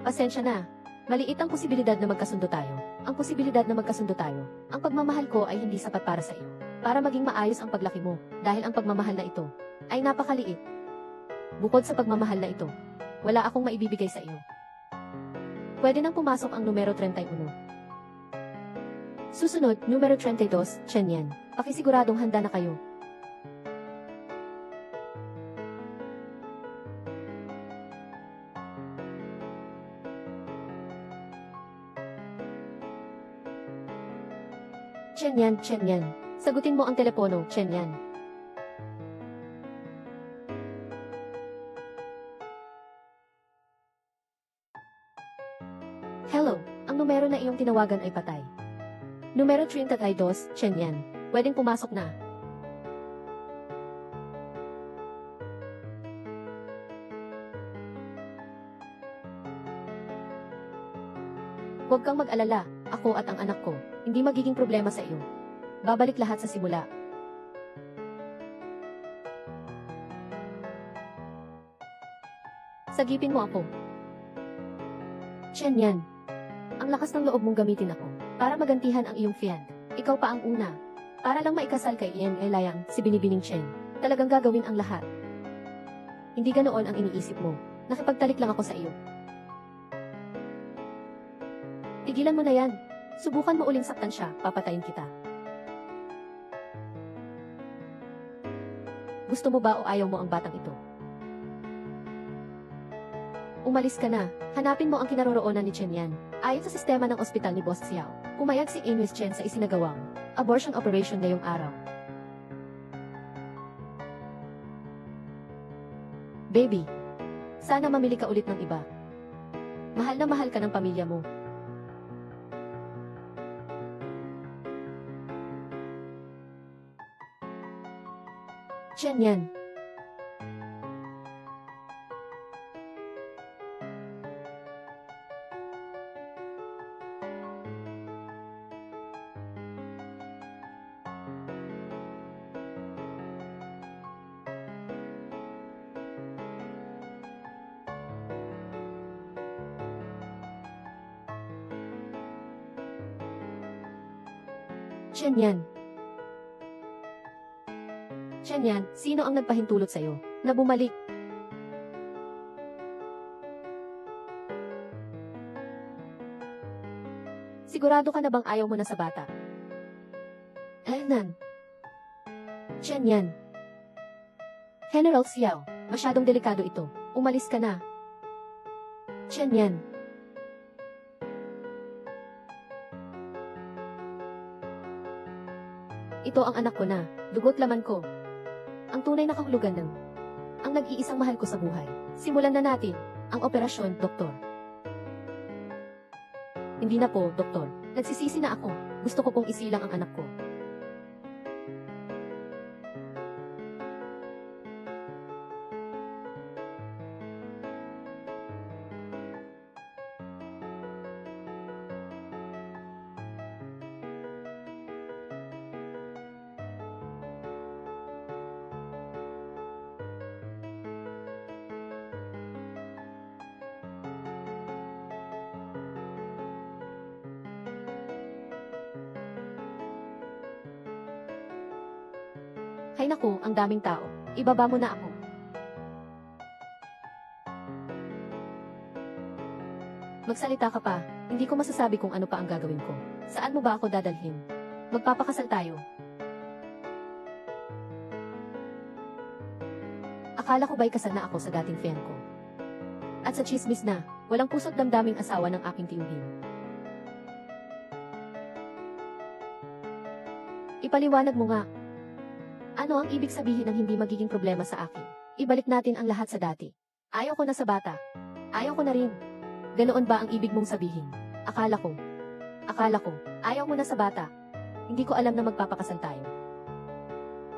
Pasensya na. Maliit ang posibilidad na magkasundo tayo. Ang posibilidad na magkasundo tayo. Ang pagmamahal ko ay hindi sapat para sa iyo. Para maging maayos ang paglaki mo, dahil ang pagmamahal na ito ay napakaliit. Bukod sa pagmamahal na ito, wala akong maibibigay sa iyo. Pwede nang pumasok ang numero 31. Susunod, numero 32, Chen Yan. Pakisiguradong handa na kayo. Chen Yan, Chen Yan. Sagutin mo ang telepono, Chen Yan. Hello, ang numero na iyong tinawagan ay patay. Numero 32, Chen Yan. Pwedeng pumasok na. Huwag kang mag-alala, ako at ang anak ko, hindi magiging problema sa iyo. Babalik lahat sa simula. Sagipin mo ako. Chen Yan. Ang lakas ng loob mong gamitin ako, para magantihan ang iyong fiancé. Ikaw pa ang una. Para lang maikasal kay Ian Elayang, si Binibining Chen. Talagang gagawin ang lahat. Hindi ganoon ang iniisip mo. Nakipagtalik lang ako sa iyo. Tigilan mo na yan. Subukan mo uling saktan siya, papatayin kita. Gusto mo ba o ayaw mo ang batang ito? Umalis ka na. Hanapin mo ang kinaroroonan ni Chen Yan. Ayon sa sistema ng ospital ni Boss Xiao, pumayag si Amos Chen sa isinagawang abortion operation ngayong araw. Baby, sana mamili ka ulit ng iba. Mahal na mahal ka ng pamilya mo. Chen Yan. Chen Yan. Chen Yan, sino ang nagpahintulot sa'yo na bumalik? Sigurado ka na bang ayaw mo na sa bata? Nan. Chen Yan. General Xiao, masyadong delikado ito. Umalis ka na. Chen Yan. Ito ang anak ko na, dugo't laman ko. Ang tunay na kahulugan ng ang nag-iisang mahal ko sa buhay. Simulan na natin ang operasyon, Doktor. Hindi na po, Doktor. Nagsisisi na ako. Gusto ko pong isilang ang anak ko. Hay naku, ang daming tao. Ibaba mo na ako. Magsalita ka pa, hindi ko masasabi kung ano pa ang gagawin ko. Saan mo ba ako dadalhin? Magpapakasal tayo. Akala ko ba'y kasal na ako sa dating fiancé ko. At sa chismis na, walang puso't damdaming asawa ng aking tiyuhin. Ipaliwanag mo nga. Ano ang ibig sabihin ng hindi magiging problema sa akin? Ibalik natin ang lahat sa dati. Ayaw ko na sa bata. Ayaw ko na rin. Ganoon ba ang ibig mong sabihin? Akala ko, ayaw mo na sa bata. Hindi ko alam na magpapakasal tayo.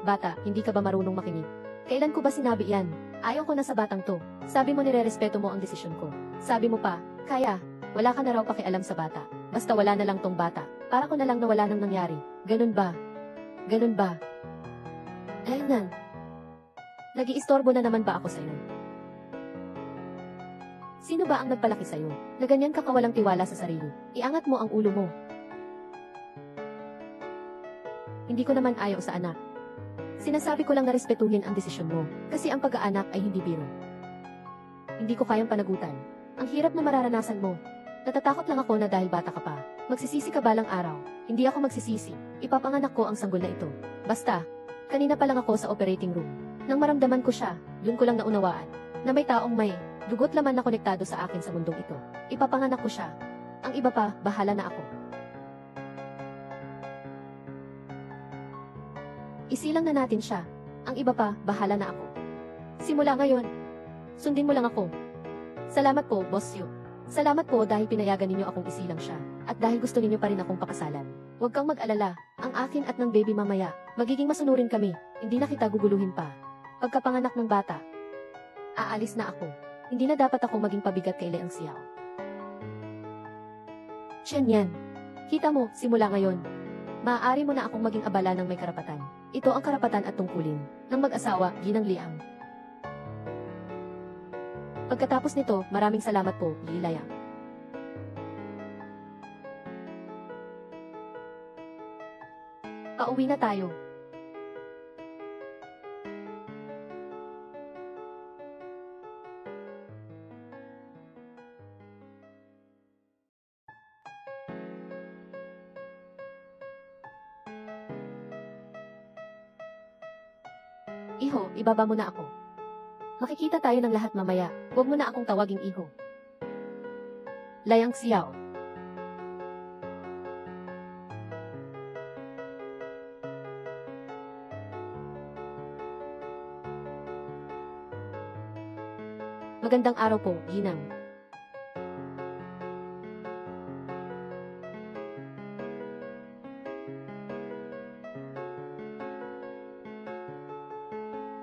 Bata, hindi ka ba marunong makinig? Kailan ko ba sinabi yan? Ayaw ko na sa batang to. Sabi mo nirerespeto mo ang desisyon ko. Sabi mo pa, kaya, wala ka na raw pakialam sa bata. Basta wala na lang tong bata. Para ko na lang na wala nang nangyari. Ganun ba? Ganun ba? Ayun na. Nag-iistorbo na naman ba ako sa'yo? Sino ba ang nagpalaki sa'yo? Na ganyan ka kawalang tiwala sa sarili. Iangat mo ang ulo mo. Hindi ko naman ayaw sa anak. Sinasabi ko lang na respetuhin ang desisyon mo, kasi ang pag-aanak ay hindi biro. Hindi ko kayang panagutan. Ang hirap na mararanasan mo. Natatakot lang ako na dahil bata ka pa. Magsisisi ka balang araw. Hindi ako magsisisi. Ipapanganak ko ang sanggol na ito. Basta, kanina pa lang ako sa operating room. Nang maramdaman ko siya, yun ko lang naunawaan. Na may taong may dugot laman na konektado sa akin sa mundong ito. Ipapanganak ko siya. Ang iba pa, bahala na ako. Isilang na natin siya. Ang iba pa, bahala na ako. Simula ngayon, sundin mo lang ako. Salamat po, Boss Yu. Salamat po dahil pinayagan ninyo akong isilang siya. At dahil gusto ninyo pa rin akong pakasalan. Huwag kang mag-alala, ang akin at ng baby mamaya, magiging masunurin kami, hindi na kita guguluhin pa. Pagkapanganak ng bata, aalis na ako. Hindi na dapat ako maging pabigat kay Leang Xiao. Chen Yan. Kita mo, simula ngayon, maaari mo na akong maging abala ng may karapatan. Ito ang karapatan at tungkulin ng mag-asawa, Ginang Liang. Pagkatapos nito, maraming salamat po, Yi Liang. Pauwi na tayo. Iho, ibaba mo na ako. Makikita tayo ng lahat mamaya. Huwag mo na akong tawaging iho. Liang Xiao. Magandang araw po, Ginang.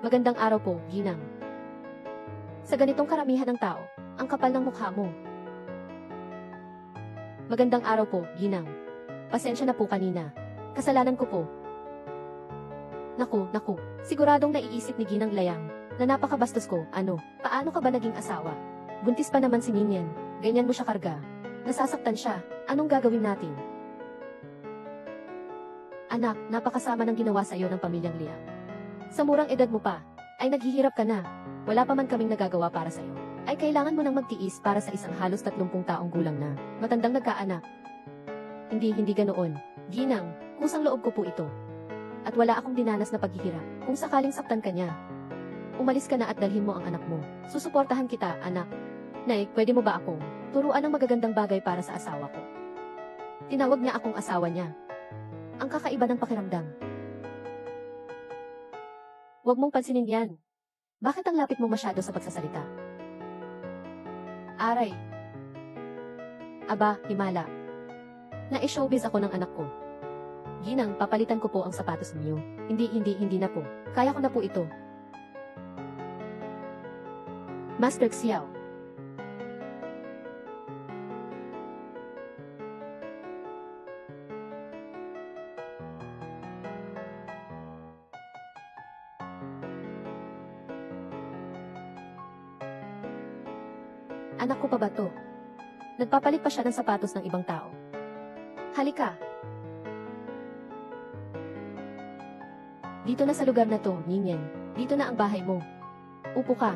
Magandang araw po, Ginang. Sa ganitong karamihan ng tao, ang kapal ng mukha mo. Magandang araw po, Ginang. Pasensya na po kanina. Kasalanan ko po. Naku, siguradong naiisip ni Ginang Liang na napakabastos ko, paano ka ba naging asawa? Buntis pa naman si Ninian, ganyan mo siya karga. Nasasaktan siya, anong gagawin natin? Anak, napakasama ng ginawa sa iyo ng pamilyang Liang. Sa murang edad mo pa, ay naghihirap ka na. Wala pa man kaming nagagawa para sa'yo. Ay kailangan mo nang magtiis para sa isang halos 30 taong gulang na, matandang nagkaanak. Hindi ganoon. Ginang, kusang loob ko po ito. At wala akong dinanas na paghihirap. Kung sakaling saktan ka niya, umalis ka na at dalhin mo ang anak mo. Susuportahan kita, anak. Nay, pwede mo ba akong turuan ng magagandang bagay para sa asawa ko? Tinawag niya akong asawa niya. Ang kakaiba ng pakiramdam. Huwag mong pansinin yan. Bakit ang lapit mo masyado sa pagsasalita? Aray. Aba, himala. Na-showbiz ako ng anak ko. Ginang, papalitan ko po ang sapatos niyo. Hindi na po. Kaya ko na po ito. Master Xiao. Anak ko pa ba to? Nagpapalit pa siya ng sapatos ng ibang tao. Halika. Dito na sa lugar na to, Ninian. Dito na ang bahay mo. Upo ka.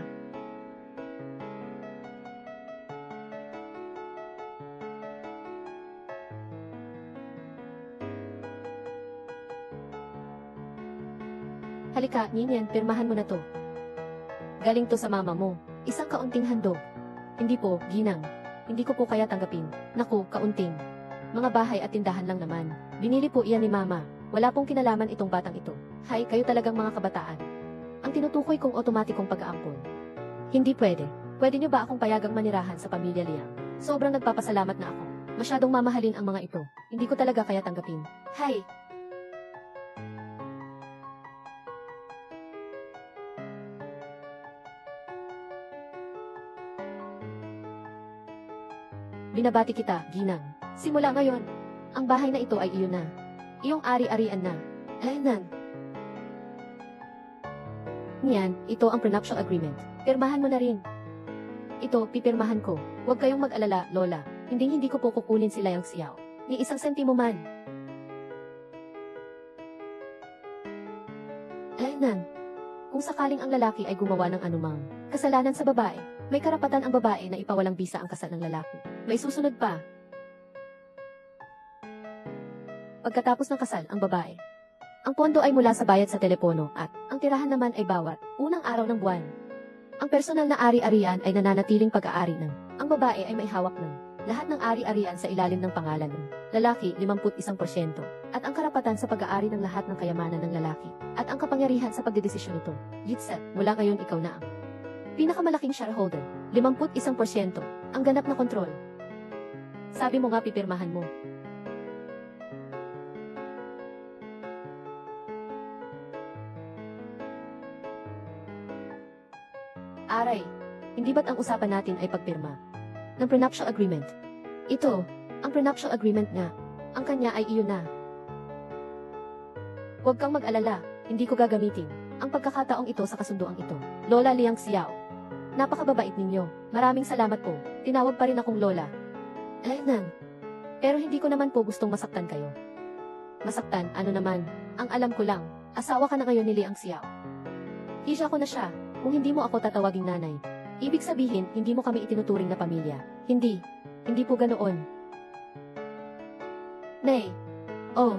Halika, Ninian, pirmahan mo na to. Galing to sa mama mo. Isang kaunting handog. Hindi po, Ginang. Hindi ko po kaya tanggapin. Naku, kaunting. Mga bahay at tindahan lang naman. Binili po iyan ni Mama. Wala pong kinalaman itong batang ito. Hay, kayo talagang mga kabataan. Ang tinutukoy kong otomatikong pag-aampon. Hindi pwede. Pwede niyo ba akong payagang manirahan sa pamilya Liang? Sobrang nagpapasalamat na ako. Masyadong mamahalin ang mga ito. Hindi ko talaga kaya tanggapin. Hay! Binabati kita, Ginang. Simula ngayon, ang bahay na ito ay iyo na. Iyong ari-arian na. Nan. Niyan, ito ang prenuptial agreement. Pirmahan mo na rin. Ito, pipirmahan ko. Huwag kayong mag-alala, Lola. Hindi ko po kukunin sila yung siyaw. Ni isang sentimo man. Nan. Kung sakaling ang lalaki ay gumawa ng anumang kasalanan sa babae, may karapatan ang babae na ipawalang bisa ang kasal ng lalaki. May susunod pa. Pagkatapos ng kasal, ang babae. Ang pondo ay mula sa bayad sa telepono at ang tirahan naman ay bawat unang araw ng buwan. Ang personal na ari-arian ay nananatiling pag-aari ng. Ang babae ay may hawak ng lahat ng ari-arian sa ilalim ng pangalan ng lalaki 51% at ang karapatan sa pag-aari ng lahat ng kayamanan ng lalaki at ang kapangyarihan sa pagdedesisyon nito. Gitset, mula ngayon ikaw na ang pinakamalaking shareholder, 51%, ang ganap na kontrol. Sabi mo nga pipirmahan mo. Aray, hindi ba't ang usapan natin ay pagpirma ng prenuptial agreement? Ito, ang prenuptial agreement nga. Ang kanya ay iyo na. Huwag kang mag-alala, hindi ko gagamitin ang pagkakataong ito sa kasunduang ito. Lola Liang Xiao. Napakababait ninyo. Maraming salamat po. Tinawag pa rin akong Lola. Nan. Pero hindi ko naman po gustong masaktan kayo. Masaktan, ano naman? Ang alam ko lang, asawa ka na ngayon ni Liang Xiao. Hisya ko na siya. Kung hindi mo ako tatawaging nanay, ibig sabihin, hindi mo kami itinuturing na pamilya. Hindi po ganoon. Nay. Oh.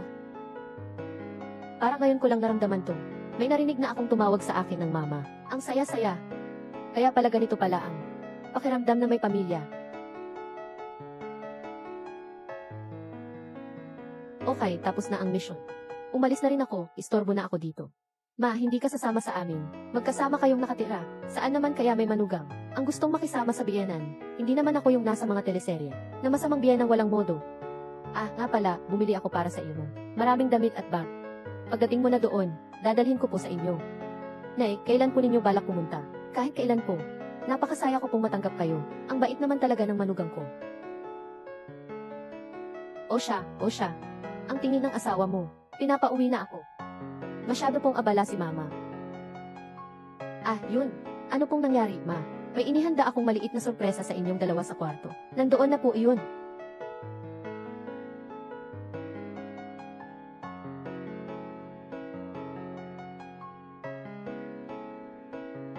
Parang ngayon ko lang naramdaman to. May narinig na akong tumawag sa akin ng mama. Ang saya-saya. Kaya pala ganito pala ang pakiramdam na may pamilya. Okay, tapos na ang mission. Umalis na rin ako, istorbo na ako dito. Ma, hindi ka sasama sa amin. Magkasama kayong nakatira. Saan naman kaya may manugang? Ang gustong makisama sa biyenan. Hindi naman ako yung nasa mga teleserye, na masamang biyenang walang modo. Ah, nga pala, bumili ako para sa iyo ng maraming damit at bag. Pagdating mo na doon, dadalhin ko po sa inyo. Nay, kailan po ninyo balak pumunta? Kahit kailan po. Napakasaya ko pong matanggap kayo. Ang bait naman talaga ng manugang ko. O siya. Ang tingin ng asawa mo. Pinapauwi na ako. Masyado pong abala si mama. Ah, yun. Ano pong nangyari, ma? May inihanda akong maliit na sorpresa sa inyong dalawa sa kwarto. Nandoon na po iyon.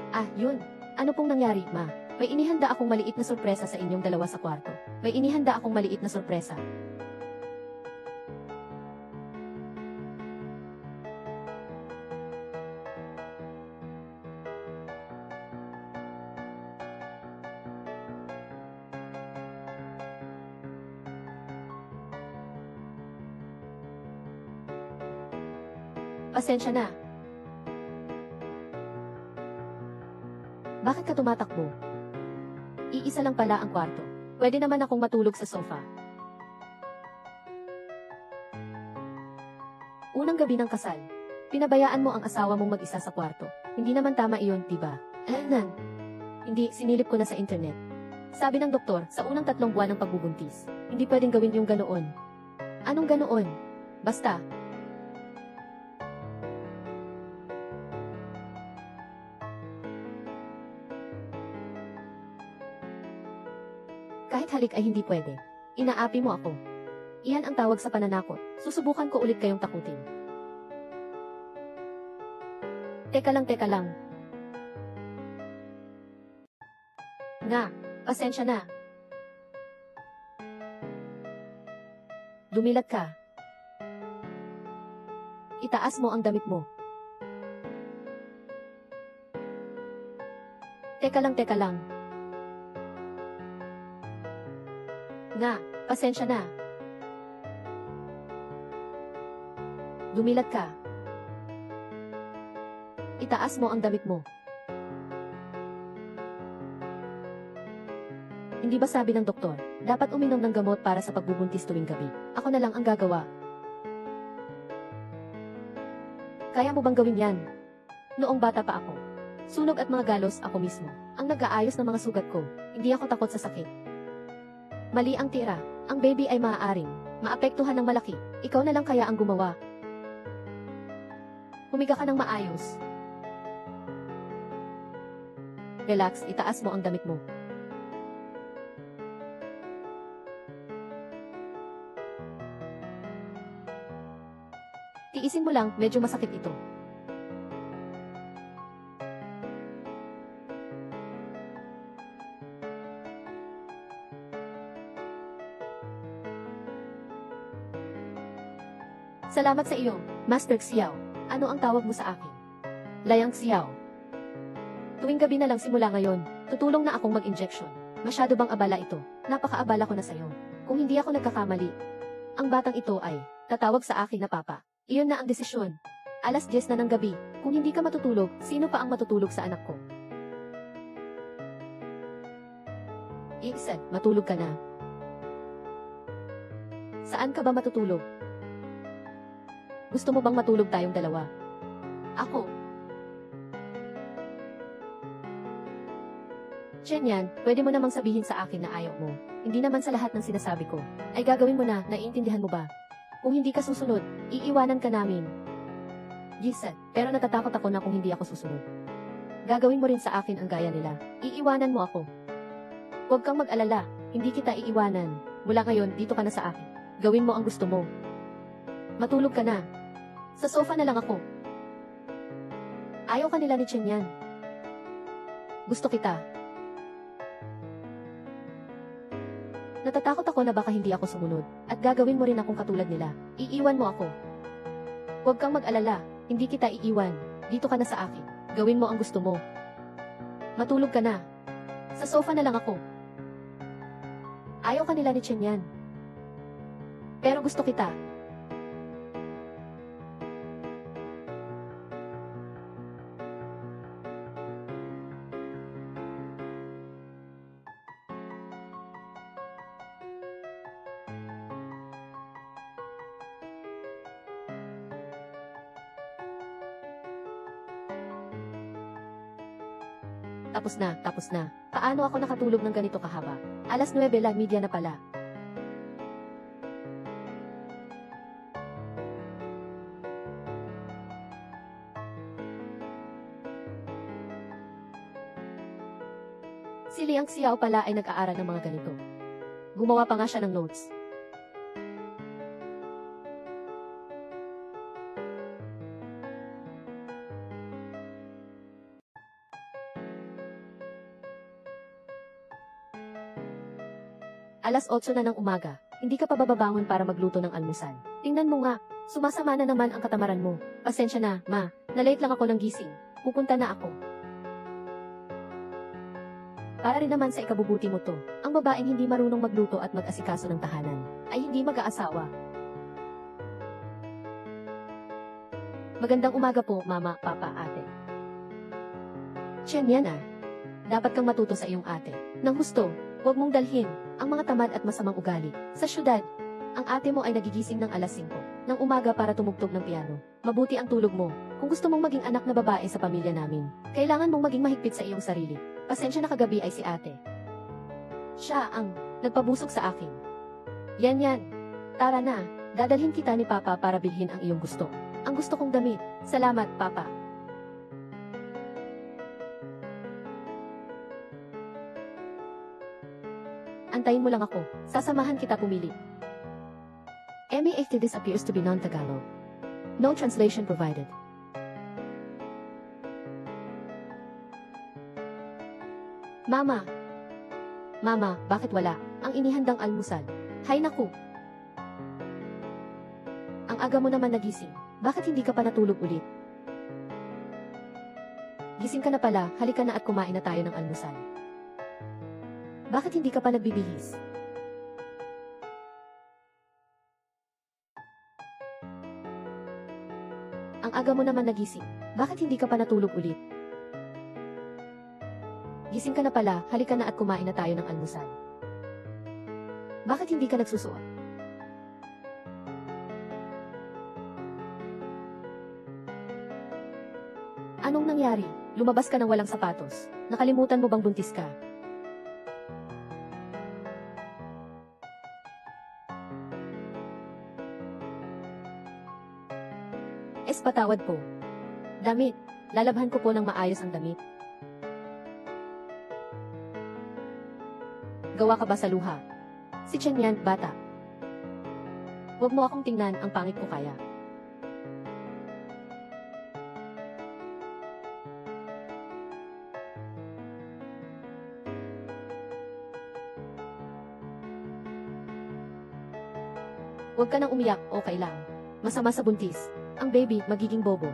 Ah, yun. Ano pong nangyari, ma? May inihanda akong maliit na sorpresa sa inyong dalawa sa kwarto. May inihanda akong maliit na sorpresa. Pasensya na. Bakit ka tumatakbo? Iisa lang pala ang kwarto. Pwede naman akong matulog sa sofa. Unang gabi ng kasal. Pinabayaan mo ang asawa mong mag-isa sa kwarto. Hindi naman tama iyon, diba? Nan. Hindi, sinilip ko na sa internet. Sabi ng doktor, sa unang 3 buwan ng pagbubuntis, hindi pwedeng gawin yung ganoon. Anong ganoon? Basta. Kahit halik ay hindi pwede. Inaapi mo ako. Iyan ang tawag sa pananakot. Susubukan ko ulit kayong takutin. Teka lang. Nga, pasensya na. Dumilat ka. Itaas mo ang damit mo. Teka lang. Nga, pasensya na. Dumilat ka. Itaas mo ang damit mo. Hindi ba sabi ng doktor, dapat uminom ng gamot para sa pagbubuntis tuwing gabi? Ako na lang ang gagawa. Kaya mo bang gawin yan? Noong bata pa ako, sunog at mga galos ako mismo ang nag-aayos ng mga sugat ko. Hindi ako takot sa sakit. Mali ang tira. Ang baby ay maaaring maapektuhan ng malaki. Ikaw na lang kaya ang gumawa. Humiga ka ng maayos. Relax, itaas mo ang damit mo. Tiisin mo lang, medyo masakit ito. Salamat sa iyo, Master Xiao. Ano ang tawag mo sa akin? Layang Xiao. Tuwing gabi na lang simula ngayon, tutulong na akong mag-injection. Masyado bang abala ito? Napakaabala ko na sa'yo. Kung hindi ako nagkakamali, ang batang ito ay tatawag sa akin na Papa. Iyon na ang desisyon. Alas 10 na ng gabi. Kung hindi ka matutulog, sino pa ang matutulog sa anak ko? Iksan, matulog ka na. Saan ka ba matutulog? Gusto mo bang matulog tayong dalawa? Ako. Yan, pwede mo namang sabihin sa akin na ayaw mo. Hindi naman sa lahat ng sinasabi ko ay gagawin mo na, naiintindihan mo ba? Kung hindi ka susunod, iiwanan ka namin. Gisan, pero natatakot ako na kung hindi ako susunod. Gagawin mo rin sa akin ang gaya nila. Iiwanan mo ako. Huwag kang mag-alala, hindi kita iiwanan. Mula ngayon, dito ka na sa akin. Gawin mo ang gusto mo. Matulog ka na. Sa sofa na lang ako. Ayaw ka nila ni Chen yan. Gusto kita. Natatakot ako na baka hindi ako sumunod, at gagawin mo rin akong katulad nila. Iiwan mo ako. Huwag kang mag-alala, hindi kita iiwan. Dito ka na sa akin. Gawin mo ang gusto mo. Matulog ka na. Sa sofa na lang ako. Ayaw ka nila ni Chen yan. Pero gusto kita. Tapos na. Paano ako nakatulog ng ganito kahaba? Alas 9:30 na pala. Si Liang Xiao pala ay nag-aaral ng mga ganito. Gumawa pa nga siya ng notes. Alas 8 na ng umaga, hindi ka pa bababangon para magluto ng almusal. Tingnan mo nga, sumasama na naman ang katamaran mo. Pasensya na, ma, na-late lang ako ng gising. Pupunta na ako. Para rin naman sa ikabubuti mo to, ang babaeng hindi marunong magluto at mag-asikaso ng tahanan, ay hindi mag-aasawa. Magandang umaga po, mama, papa, ate. Chen yan ah. Dapat kang matuto sa iyong ate. Nang gusto, huwag mong dalhin ang mga tamad at masamang ugali. Sa syudad, ang ate mo ay nagigising ng alas 5 ng umaga para tumugtog ng piano. Mabuti ang tulog mo. Kung gusto mong maging anak na babae sa pamilya namin, kailangan mong maging mahigpit sa iyong sarili. Pasensya na kagabi ay si ate. Siya ang nagpabusog sa akin. Yan. Tara na, dadalhin kita ni Papa para bilhin ang iyong gusto. Ang gusto kong damit. Salamat, Papa. Antayin mo lang ako. Sasamahan kita pumili. After this appears to be non-Tagalog. No translation provided. Mama, bakit wala ang inihandang almusal? Hay naku. Ang aga mo naman nagising. Bakit hindi ka pa natulog ulit? Gising ka na pala, halika na at kumain na tayo ng almusal. Bakit hindi ka pa nagbibihis? Ang Ang aga mo naman nagising. Bakit hindi ka pa natulog ulit? Gising ka na pala, halika na at kumain na tayo ng almusal. Bakit hindi ka nagsusuot? Anong nangyari? Lumabas ka ng walang sapatos. Nakalimutan mo bang buntis ka? Patawad po. Damit. Lalabhan ko po ng maayos ang damit. Gawa ka ba sa luha? Si Chen yan, bata. Huwag mo akong tingnan, ang pangit ko kaya. Huwag ka nang umiyak, okay lang. Masama sa buntis. Ang baby, magiging bobo.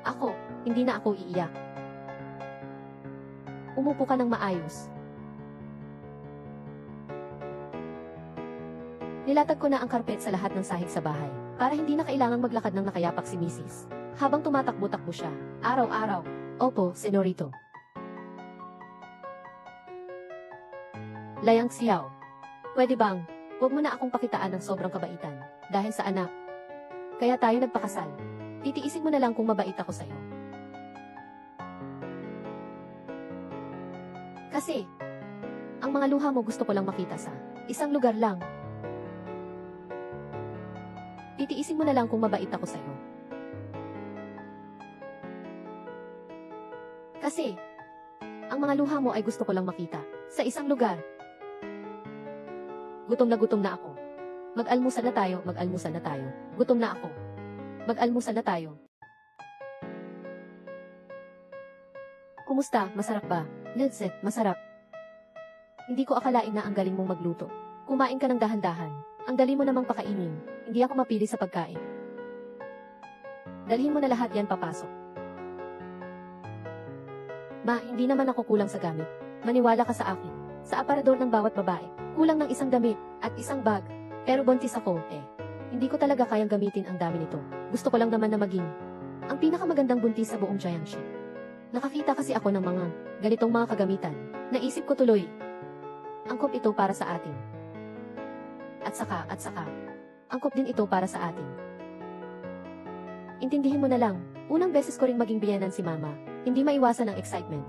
Ako, hindi na ako iiyak. Umupo ka ng maayos. Nilatag ko na ang karpet sa lahat ng sahig sa bahay, para hindi na kailangang maglakad ng nakayapak si Mrs. Habang tumatakbo-takbo siya, araw-araw. Opo, senorito. Layang Xiao. Pwede bang, huwag mo na akong pakitaan ng sobrang kabaitan, dahil sa anak. Kaya tayo nagpakasal. Titiisin mo na lang kung mabait ako sa'yo. Kasi, ang mga luha mo gusto ko lang makita sa isang lugar lang. Titiisin mo na lang kung mabait ako sa'yo. Kasi, ang mga luha mo ay gusto ko lang makita sa isang lugar. Gutom na ako. Mag-almusal na tayo, mag-almusal na tayo. Gutom na ako. Mag-almusal na tayo. Kumusta? Masarap ba? Nelset, masarap. Hindi ko akalain na ang galing mong magluto. Kumain ka ng dahan-dahan. Ang dali mo namang pakainin. Hindi ako mapili sa pagkain. Dalhin mo na lahat yan papasok. Ma, hindi naman ako kulang sa gamit. Maniwala ka sa akin. Sa aparador ng bawat babae, kulang ng isang damit at isang bag. Pero buntis ako, hindi ko talaga kayang gamitin ang dami nito. Gusto ko lang naman na maging ang pinakamagandang buntis sa buong Jiangxi. Nakakita kasi ako ng mga ganitong mga kagamitan. Naisip ko tuloy, angkop ito para sa atin. At saka, angkop din ito para sa atin. Intindihin mo na lang, unang beses ko ring maging biyenan si Mama. Hindi maiwasan ang excitement.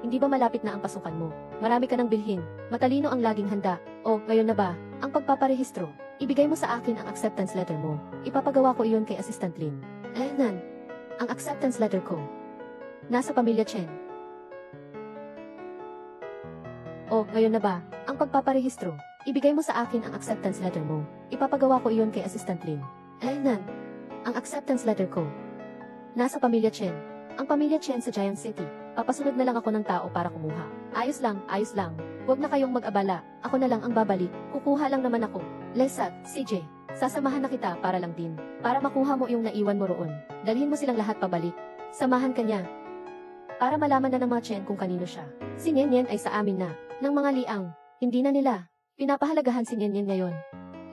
Hindi ba malapit na ang pasukan mo? Marami ka ng bilhin. Matalino ang laging handa. O, ngayon na ba? Ang pagpaparehistro. Ibigay mo sa akin ang acceptance letter mo. Ipapagawa ko iyon kay Assistant Lin. Nan, ang acceptance letter ko. Nasa pamilya Chen. O, ngayon na ba? Ang pagpaparehistro. Ibigay mo sa akin ang acceptance letter mo. Ipapagawa ko iyon kay Assistant Lin. Nan, ang acceptance letter ko. Nasa pamilya Chen. Ang pamilya Chen sa Giant City. Papasunod na lang ako ng tao para kumuha. Ayos lang, ayos lang. Huwag na kayong mag-abala. Ako na lang ang babalik. Kukuha lang naman ako. Lesat, CJ, sasamahan na kita para lang din. Para makuha mo yung naiwan mo roon. Dalhin mo silang lahat pabalik. Samahan ka niya. Para malaman na ng mga Chen kung kanino siya. Si Nian ay sa amin na. Ng mga liang. Hindi na nila. Pinapahalagahan si Nian ngayon.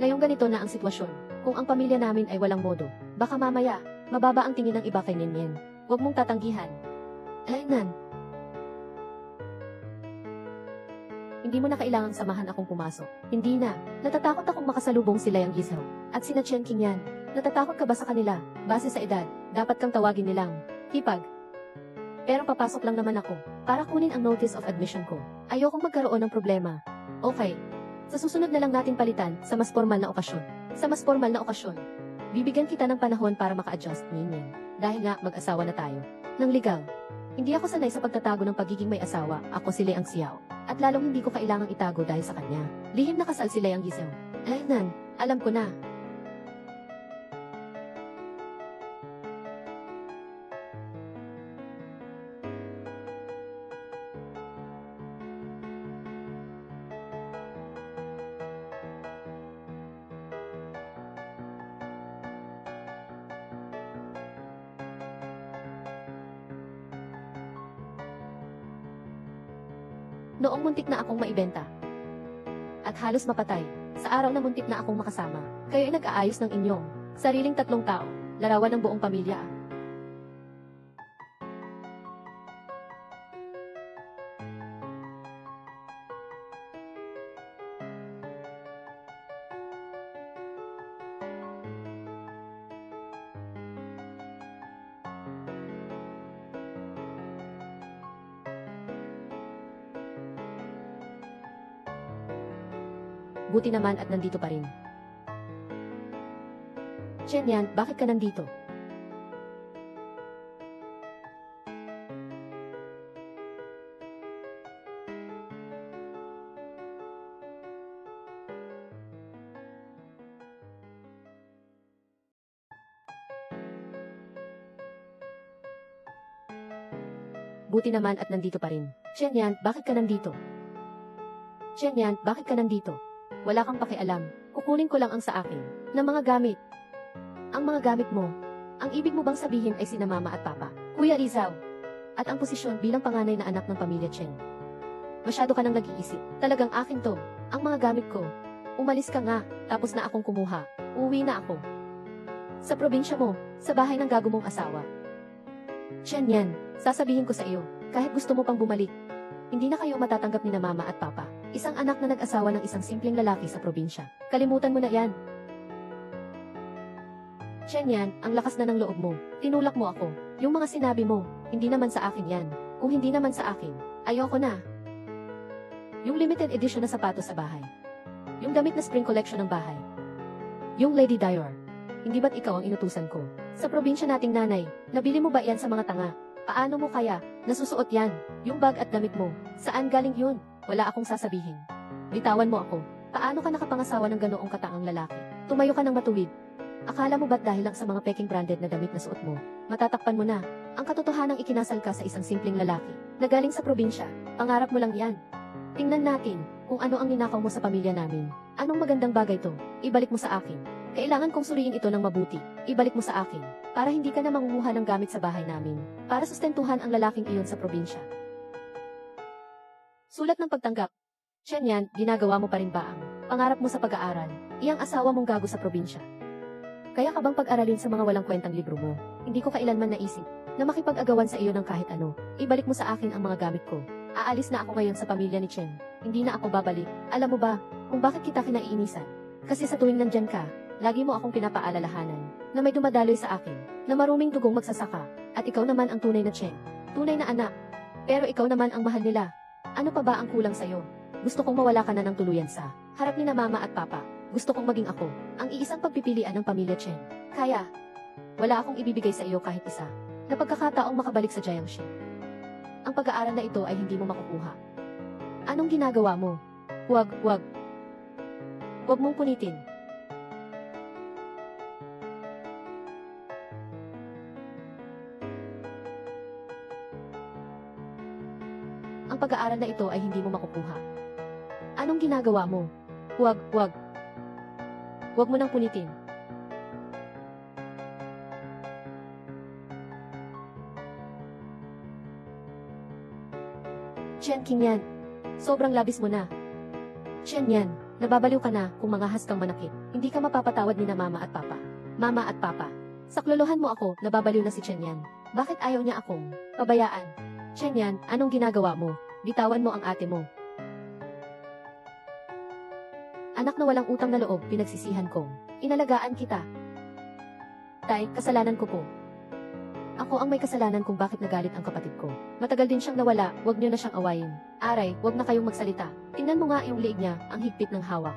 Ngayong ganito na ang sitwasyon. Kung ang pamilya namin ay walang modo. Baka mamaya, mababa ang tingin ng iba kay Nian. Huwag mong tatanggihan. Nan. Hindi mo na kailangang samahan akong pumasok. Hindi na. Natatakot akong makasalubong sila yung Gisao. At sina Chen Qingyan. Natatakot ka ba sa kanila? Base sa edad, dapat kang tawagin nilang hipag. Pero papasok lang naman ako para kunin ang notice of admission ko. Ayokong magkaroon ng problema. Okay. Sa susunod na lang natin palitan sa mas formal na okasyon. Sa mas formal na okasyon. Bibigyan kita ng panahon para maka-adjust, Nian. Dahil nga mag-asawa na tayo. Nang legal. Hindi ako sanay sa pagtatago ng pagiging may asawa, ako si Leang Xiao. At lalong hindi ko kailangang itago dahil sa kanya. Lihim na kasal si Leang Gisao. Nan, alam ko na. Noong muntik na akong maibenta. At halos mapatay. Sa araw na muntik na akong makasama. Kayo ay nag-aayos ng inyong sariling tatlong tao. larawan ng buong pamilya ah. Buti naman at nandito pa rin. Chen Yan, bakit ka nandito? Buti naman at nandito pa rin. Chen Yan, bakit ka nandito? Chen Yan, bakit ka nandito? Wala kang pakialam. Kukunin ko lang ang sa akin na mga gamit. Ang mga gamit mo. Ang ibig mo bang sabihin ay sina mama at papa, Kuya Rizal, at ang posisyon bilang panganay na anak ng pamilya Chen. Masyado ka nang nag-iisip. Talagang akin to. Ang mga gamit ko. Umalis ka nga, tapos na akong kumuha. Uuwi na ako. Sa probinsya mo, sa bahay ng gago mong asawa. Chen Yan, sasabihin ko sa iyo, kahit gusto mo pang bumalik, hindi na kayo matatanggap ni na mama at papa. Isang anak na nag-asawa ng isang simpleng lalaki sa probinsya. Kalimutan mo na yan. Chen Yan, ang lakas na ng loob mo. Tinulak mo ako. Yung mga sinabi mo, hindi naman sa akin yan. Kung hindi naman sa akin, ayoko na. Yung limited edition na sapatos sa bahay. Yung damit na spring collection ng bahay. Yung Lady Dior. Hindi ba't ikaw ang inutusan ko? Sa probinsya nating nanay, nabili mo ba yan sa mga tanga? Paano mo kaya nasusuot yan? Yung bag at damit mo, saan galing yun? Wala akong sasabihin. Bitawan mo ako. Paano ka nakapangasawa ng ganoong kataang lalaki? Tumayo ka ng matuwid. Akala mo ba't dahil lang sa mga peking branded na damit na suot mo, matatakpan mo na? Ang katotohanang ikinasal ka sa isang simpleng lalaki, na galing sa probinsya, pangarap mo lang yan. Tingnan natin, kung ano ang ninakaw mo sa pamilya namin. Anong magandang bagay to? Ibalik mo sa akin. Kailangan kong suriin ito ng mabuti. Ibalik mo sa akin, para hindi ka na mangunguha ng gamit sa bahay namin, para sustentuhan ang lalaking iyon sa probinsya. Sulat ng pagtanggap. Chen Yan, ginagawa mo pa rin ba ang pangarap mo sa pag-aaral? Iyang asawa mong gago sa probinsya. Kaya ka bang pag-aralin sa mga walang kwentang libro mo? Hindi ko kailanman naisip na makipag-agawan sa iyo ng kahit ano. Ibalik mo sa akin ang mga gamit ko. Aalis na ako ngayon sa pamilya ni Chen. Hindi na ako babalik. Alam mo ba kung bakit kita kinaiinisan? Kasi sa tuwing nandyan ka, lagi mo akong pinapaalalahanan na may dumadaloy sa akin, na maruming dugong magsasaka, at ikaw naman ang tunay na Chen. Tunay na anak. Pero ikaw naman ang mahal nila. Ano pa ba ang kulang sa'yo? Gusto kong mawala ka na ng tuluyan sa harap ni na mama at papa. Gusto kong maging ako, ang iisang pagpipilian ng pamilya Chen. Kaya, wala akong ibibigay sa iyo kahit isa, na pagkakataong makabalik sa Jiangxi. Ang pag-aaral na ito ay hindi mo makukuha. Anong ginagawa mo? Huwag mong punitin. Ang pag-aaral na ito ay hindi mo makukuha. Anong ginagawa mo? Huwag mo nang punitin. Chen Qingyan, sobrang labis mo na. Chen Yan, nababaliw ka na kung mangahas kang manakit. Hindi ka mapapatawad ni na mama at papa. Mama at papa. Saklolohan mo ako, nababaliw na si Chen Yan. Bakit ayaw niya akong pabayaan? Chen Yan, anong ginagawa mo? Bitawan mo ang ate mo. Anak na walang utang na loob, pinagsisihan kong inalagaan kita. Tay, kasalanan ko po. Ako ang may kasalanan kung bakit nagalit ang kapatid ko. Matagal din siyang nawala, wag niyo na siyang awayin. Aray, wag na kayong magsalita. Tingnan mo nga yung liig niya, ang higpit ng hawak.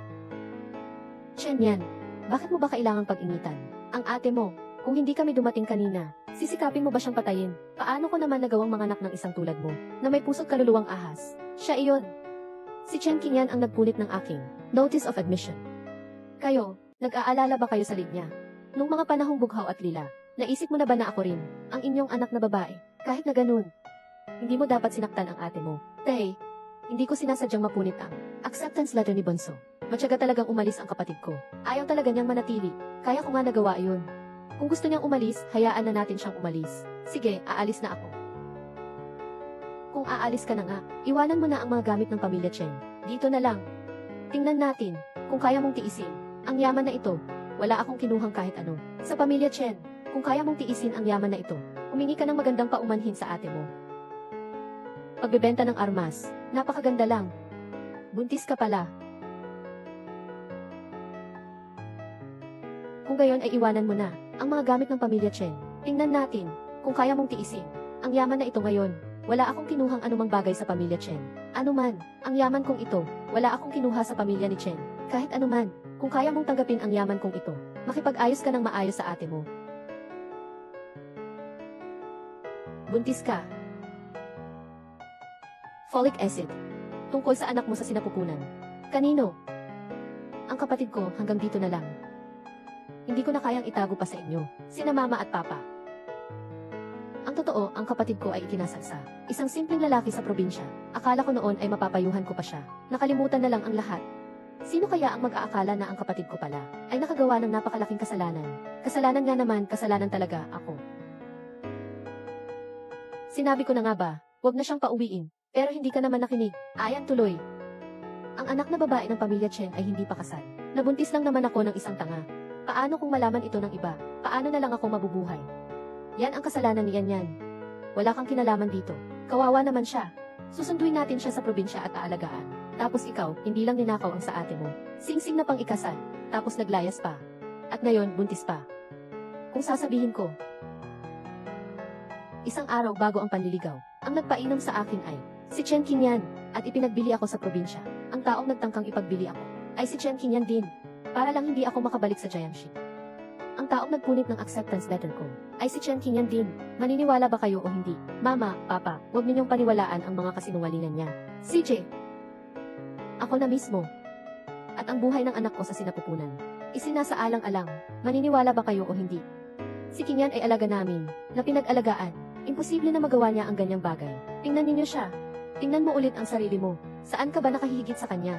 Chen Yan, bakit mo ba kailangang pag-initan ang ate mo? Kung hindi kami dumating kanina, sisikapin mo ba siyang patayin? Paano ko naman nagawang manganak ng isang tulad mo, na may puso't kaluluwang ahas? Siya iyon. Si Chen Qingyan ang nagpulit ng aking notice of admission. Kayo, nag-aalala ba kayo sa lead niya? Nung mga panahong bughaw at lila, naisip mo na ba na ako rin, ang inyong anak na babae? Kahit na ganun, hindi mo dapat sinaktan ang ate mo. Tay, hindi ko sinasadyang mapunit ang acceptance letter ni Bonso. Matyaga talagang umalis ang kapatid ko. Ayaw talaga niyang manatili. Kaya ko nga nagawa iyon. Kung gusto niyang umalis, hayaan na natin siyang umalis. Sige, aalis na ako. Kung aalis ka na nga, iwanan mo na ang mga gamit ng pamilya Chen. Dito na lang. Tingnan natin, kung kaya mong tiisin. Ang yaman na ito, wala akong kinuhang kahit ano. Sa pamilya Chen, Kung kaya mong tiisin ang yaman na ito, humingi ka ng magandang paumanhin sa ate mo. Pagbebenta ng armas, napakaganda lang. Buntis ka pala. Kung gayon ay iwanan mo na ang mga gamit ng pamilya Chen. Tingnan natin kung kaya mong tiisin ang yaman na ito ngayon. Wala akong kinuhang anumang bagay sa pamilya Chen. Anuman, ang yaman kong ito, wala akong kinuha sa pamilya ni Chen. Kahit anuman, kung kaya mong tanggapin ang yaman kong ito, makipag-ayos ka ng maayos sa ate mo. Buntis ka. Folic acid. Tungkol sa anak mo sa sinapupunan. Kanino? Ang kapatid ko, hanggang dito na lang. Hindi ko na kayang itago pa sa inyo, sina mama at papa. Ang totoo, ang kapatid ko ay ikinasal sa isang simpleng lalaki sa probinsya. Akala ko noon ay mapapayuhan ko pa siya. Nakalimutan na lang ang lahat. Sino kaya ang mag-aakala na ang kapatid ko pala ay nakagawa ng napakalaking kasalanan? Kasalanan nga naman, kasalanan talaga ako. Sinabi ko na nga ba, huwag na siyang pauwiin. Pero hindi ka naman nakinig. Ayan tuloy. Ang anak na babae ng pamilya Chen ay hindi pa kasal. Nabuntis lang naman ako ng isang tanga. Paano kung malaman ito ng iba? Paano na lang ako mabubuhay? Yan ang kasalanan ni Yan. Wala kang kinalaman dito. Kawawa naman siya. Susunduin natin siya sa probinsya at aalagaan. Tapos ikaw, hindi lang ninakaw ang sa ate mo. Singsing na pang ikasal. Tapos naglayas pa. At ngayon, buntis pa. Kung sasabihin ko, isang araw bago ang panliligaw, ang nagpainom sa akin ay si Chen Qingyan at ipinagbili ako sa probinsya. Ang taong nagtangkang ipagbili ako ay si Chen Qingyan din. Para lang hindi ako makabalik sa Jiangxi. Ang taong nagpunit ng acceptance letter ko ay si Chen Qingyan din. Maniniwala ba kayo o hindi? Mama, Papa, huwag ninyong paniwalaan ang mga kasinungalingan niya. CJ, ako na mismo. At ang buhay ng anak ko sa sinapupunan. Isinasaalang-alang. Maniniwala ba kayo o hindi? Si Qingyan ay alaga namin, na pinag-alagaan. Imposible na magawa niya ang ganyang bagay. Tingnan ninyo siya. Tingnan mo ulit ang sarili mo. Saan ka ba nakahihigit sa kanya?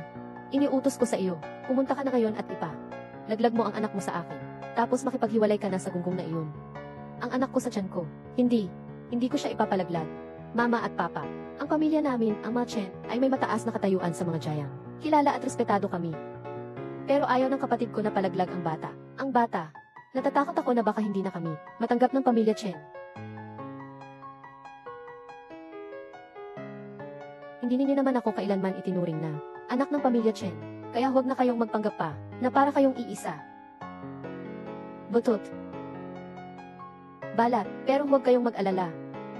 Iniutos ko sa iyo. Pumunta ka na ngayon at laglag mo ang anak mo sa akin. Tapos makipaghiwalay ka na sa gunggong na iyon. Ang anak ko sa tiyan ko. Hindi ko siya ipapalaglag. Mama at Papa, ang pamilya namin, ang mga Chen, ay may mataas na katayuan sa mga Jiang. Kilala at respetado kami. Pero ayaw ng kapatid ko na palaglag ang bata. Ang bata. Natatakot ako na baka hindi na kami matanggap ng pamilya Chen. Hindi ninyo naman ako kailanman itinuring na anak ng pamilya Chen. Kaya huwag na kayong magpanggap pa na para kayong iisa. Butot. Balat, pero huwag kayong mag-alala.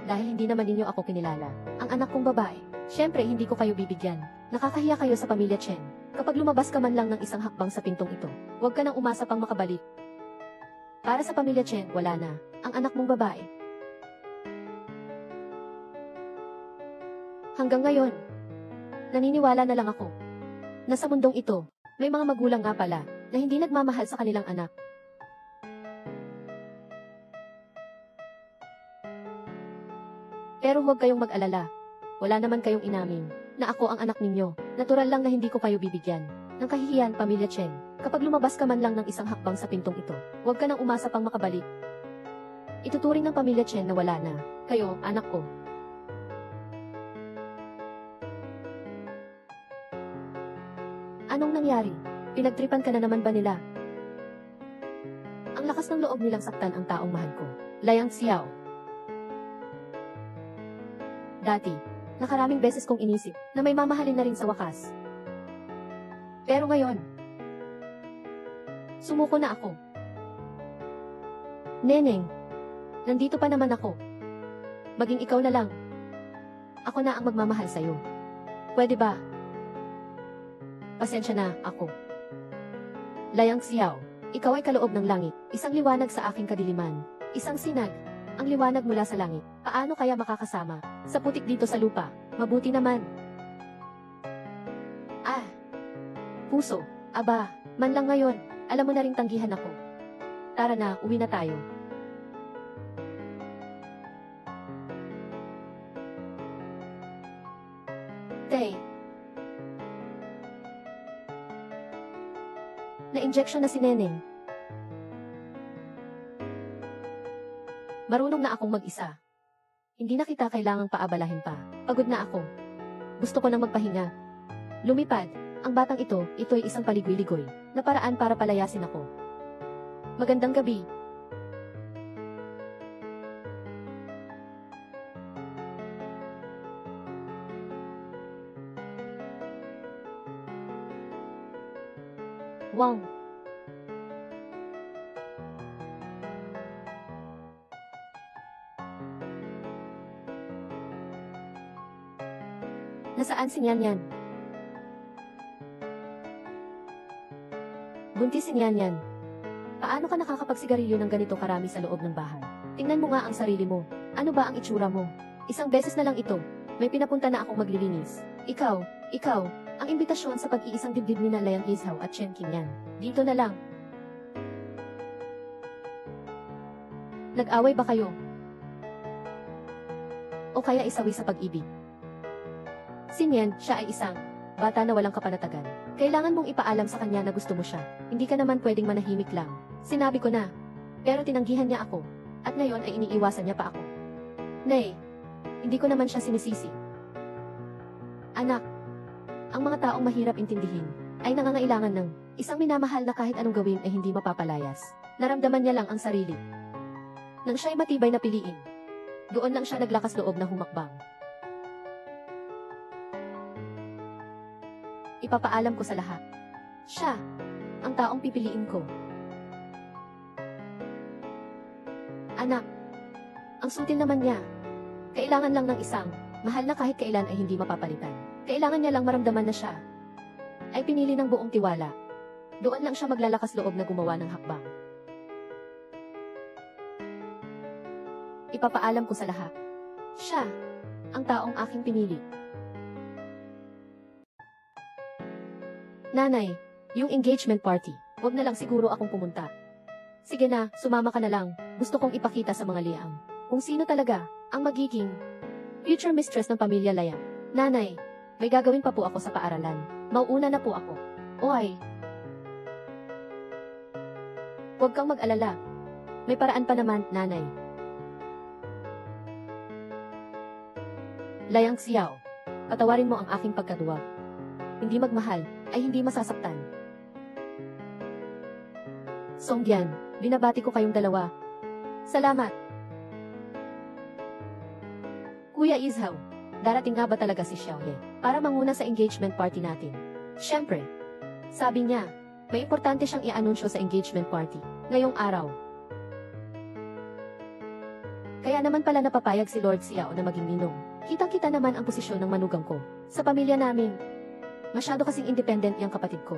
Dahil hindi naman ninyo ako kinilala. Ang anak kong babae, syempre hindi ko kayo bibigyan. Nakakahiya kayo sa pamilya Chen. Kapag lumabas ka man lang ng isang hakbang sa pintong ito, huwag ka nang umasa pang makabalik. Para sa pamilya Chen, wala na. Ang anak mong babae. Hanggang ngayon, naniniwala na lang ako na sa mundong ito, may mga magulang nga pala na hindi nagmamahal sa kanilang anak. Pero huwag kayong mag-alala. Wala naman kayong inamin na ako ang anak ninyo. Natural lang na hindi ko kayo bibigyan ng kahihiyan, pamilya Chen. Kapag lumabas ka man lang ng isang hakbang sa pintong ito, huwag ka nang umasa pang makabalik. Ituturing ng pamilya Chen na wala na. Kayo, anak ko. Anong nangyari? Pinagtripan ka na naman ba nila? Ang lakas ng loob nilang saktan ang taong mahal ko. Layang Xiao. Dati, nakaraming beses kong inisip na may mamahalin na rin sa wakas. Pero ngayon, sumuko na ako. Neneng, nandito pa naman ako. Maging ikaw na lang. Ako na ang magmamahal sa'yo. Pwede ba? Pasensya na, ako. Layang Xiao, ikaw ay kaloob ng langit, isang liwanag sa aking kadiliman, isang sinag, ang liwanag mula sa langit. Paano kaya makakasama sa putik dito sa lupa? Mabuti naman. Puso, aba, man lang ngayon, alam mo na ring tanggihan ako. Tara na, uwi na tayo. Tay. Na-injection na si Neneng. Marunong na akong mag-isa. Hindi na kita kailangang paabalahin pa. Pagod na ako. Gusto ko nang magpahinga. Lumipad, ang batang ito'y isang paligoy-ligoy na paraan para palayasin ako. Magandang gabi. Wang. Nasaan si Nyan Yan? Buntis si Nyan Yan. Paano ka nakakapagsigarilyo ng ganito karami sa loob ng bahay? Tingnan mo nga ang sarili mo. Ano ba ang itsura mo? Isang beses na lang ito. May pinapunta na akong maglilinis. Ikaw, ang imbitasyon sa pag-iisang dibdib ni Layang Izhaw at Chen Qingyan. Dito na lang. Nag-away ba kayo? O kaya isawi sa pag-ibig? Si Nyan, siya ay isang bata na walang kapanatagan. Kailangan mong ipaalam sa kanya na gusto mo siya. Hindi ka naman pwedeng manahimik lang. Sinabi ko na. Pero tinanggihan niya ako. At ngayon ay iniiwasan niya pa ako. Nay, hindi ko naman siya sinisisi. Anak, ang mga taong mahirap intindihin ay nangangailangan ng isang minamahal na kahit anong gawin ay hindi mapapalayas. Naramdaman niya lang ang sarili. Nang siya'y matibay na piliin, doon lang siya naglakas loob na humakbang. Ipapaalam ko sa lahat. Siya, ang taong pipiliin ko. Anak, ang sutil naman niya. Kailangan lang ng isang mahal na kahit kailan ay hindi mapapalitan. Kailangan niya lang maramdaman na siya ay pinili ng buong tiwala. Doon lang siya maglalakas loob na gumawa ng hakbang. Ipapaalam ko sa lahat. Siya, ang taong aking pinili. Nanay, yung engagement party, huwag na lang siguro akong pumunta. Sige na, sumama ka na lang. Gusto kong ipakita sa mga Liang kung sino talaga ang magiging future mistress ng pamilya Layang. Nanay, may gagawin pa po ako sa paaralan. Mauuna na po ako. Oy. Huwag kang mag-alala. May paraan pa naman, nanay. Layang Xiao, patawarin mo ang aking pagkaduwag. Hindi magmahal, ay hindi masasaktan. Songyan, binabati ko kayong dalawa. Salamat. Kuya Izhaw, darating nga ba talaga si Xiaohe para manguna sa engagement party natin? Siyempre. Sabi niya, may importante siyang i-anunsyo sa engagement party ngayong araw. Kaya naman pala napapayag si Lord Xiao na maging ninong. Kitang-kita naman ang posisyon ng manugang ko sa pamilya namin. Masyado kasing independent yung kapatid ko.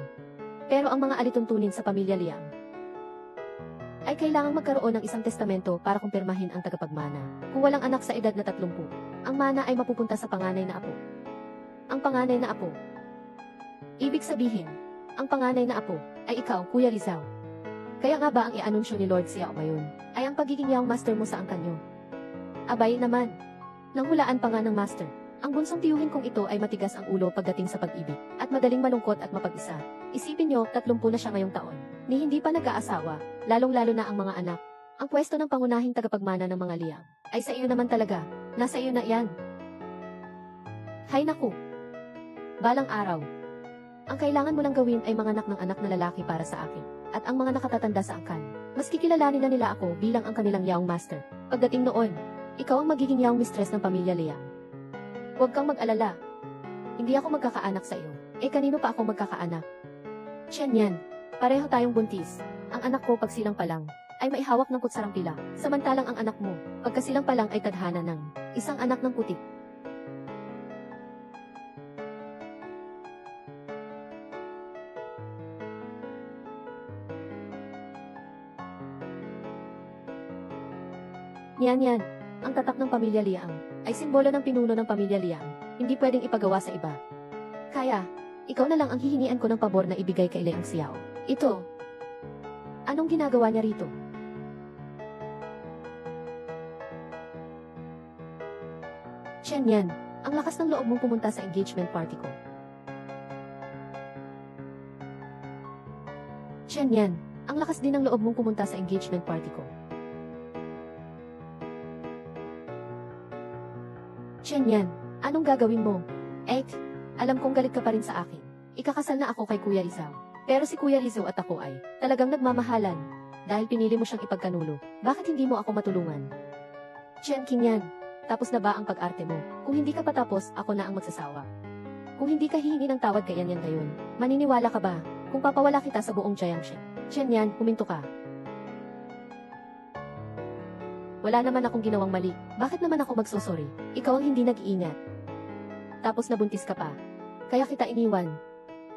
Pero ang mga alituntunin sa pamilya Liang ay kailangang magkaroon ng isang testamento para kumpirmahin ang tagapagmana. Kung walang anak sa edad na 30, ang mana ay mapupunta sa panganay na apo. Ang panganay na apo. Ibig sabihin, ang panganay na apo ay ikaw, Kuya Rizal. Kaya nga ba ang i-anunsyo ni Lord Xiao ngayon ay ang pagiging young master mo sa angkan niyo? Abay naman, nanghulaan pa nga ng master. Ang bunsong tiyuhin kong ito ay matigas ang ulo pagdating sa pag-ibig, at madaling malungkot at mapag-isa. Isipin nyo, 30 na siya ngayong taon. Ni hindi pa nag-aasawa, lalong-lalo na ang mga anak. Ang pwesto ng pangunahing tagapagmana ng mga Liang ay sa iyo naman talaga. Nasa iyo na yan. Hay naku. Balang araw. Ang kailangan mo lang gawin ay manganak ng anak na lalaki para sa akin, at ang mga nakatatanda sa angkan. Mas kikilalanin na nila ako bilang ang kanilang young master. Pagdating noon, ikaw ang magiging young mistress ng pamilya Liang. Huwag kang mag-alala. Hindi ako magkakaanak sa iyo. Eh kanino pa ako magkakaanak? Chen Yan, pareho tayong buntis. Ang anak ko pagsilang pa lang ay maihawak ng kutsarang pila. Samantalang ang anak mo, pagkasilang pa lang ay tadhana ng isang anak ng putik. Yan, ang tatak ng pamilya Liang ay simbolo ng pinuno ng pamilya Liang. Hindi pwedeng ipagawa sa iba. Kaya, ikaw na lang ang hihingian ko ng pabor na ibigay kay Layang Xiao. Ito. Anong ginagawa niya rito? Chen Yan, ang lakas ng loob mong pumunta sa engagement party ko. Chen Yan, ang lakas din ng loob mong pumunta sa engagement party ko. Chen Yan, anong gagawin mo? Alam kong galit ka pa rin sa akin. Ikakasal na ako kay Kuya Rizal. Pero si Kuya Rizal at ako ay talagang nagmamahalan. Dahil pinili mo siyang ipagkanulo, bakit hindi mo ako matulungan? Chen Qingyan, tapos na ba ang pag-arte mo? Kung hindi ka patapos, ako na ang magsasawa. Kung hindi ka hihingi ng tawad kay Yan gayon, maniniwala ka ba Kung papawala kita sa buong Jiangxi. Chen Yan, huminto ka. Wala naman akong ginawang mali. Bakit naman ako magsusori? Ikaw ang hindi nag-iingat. Tapos nabuntis ka pa. Kaya kita iniwan.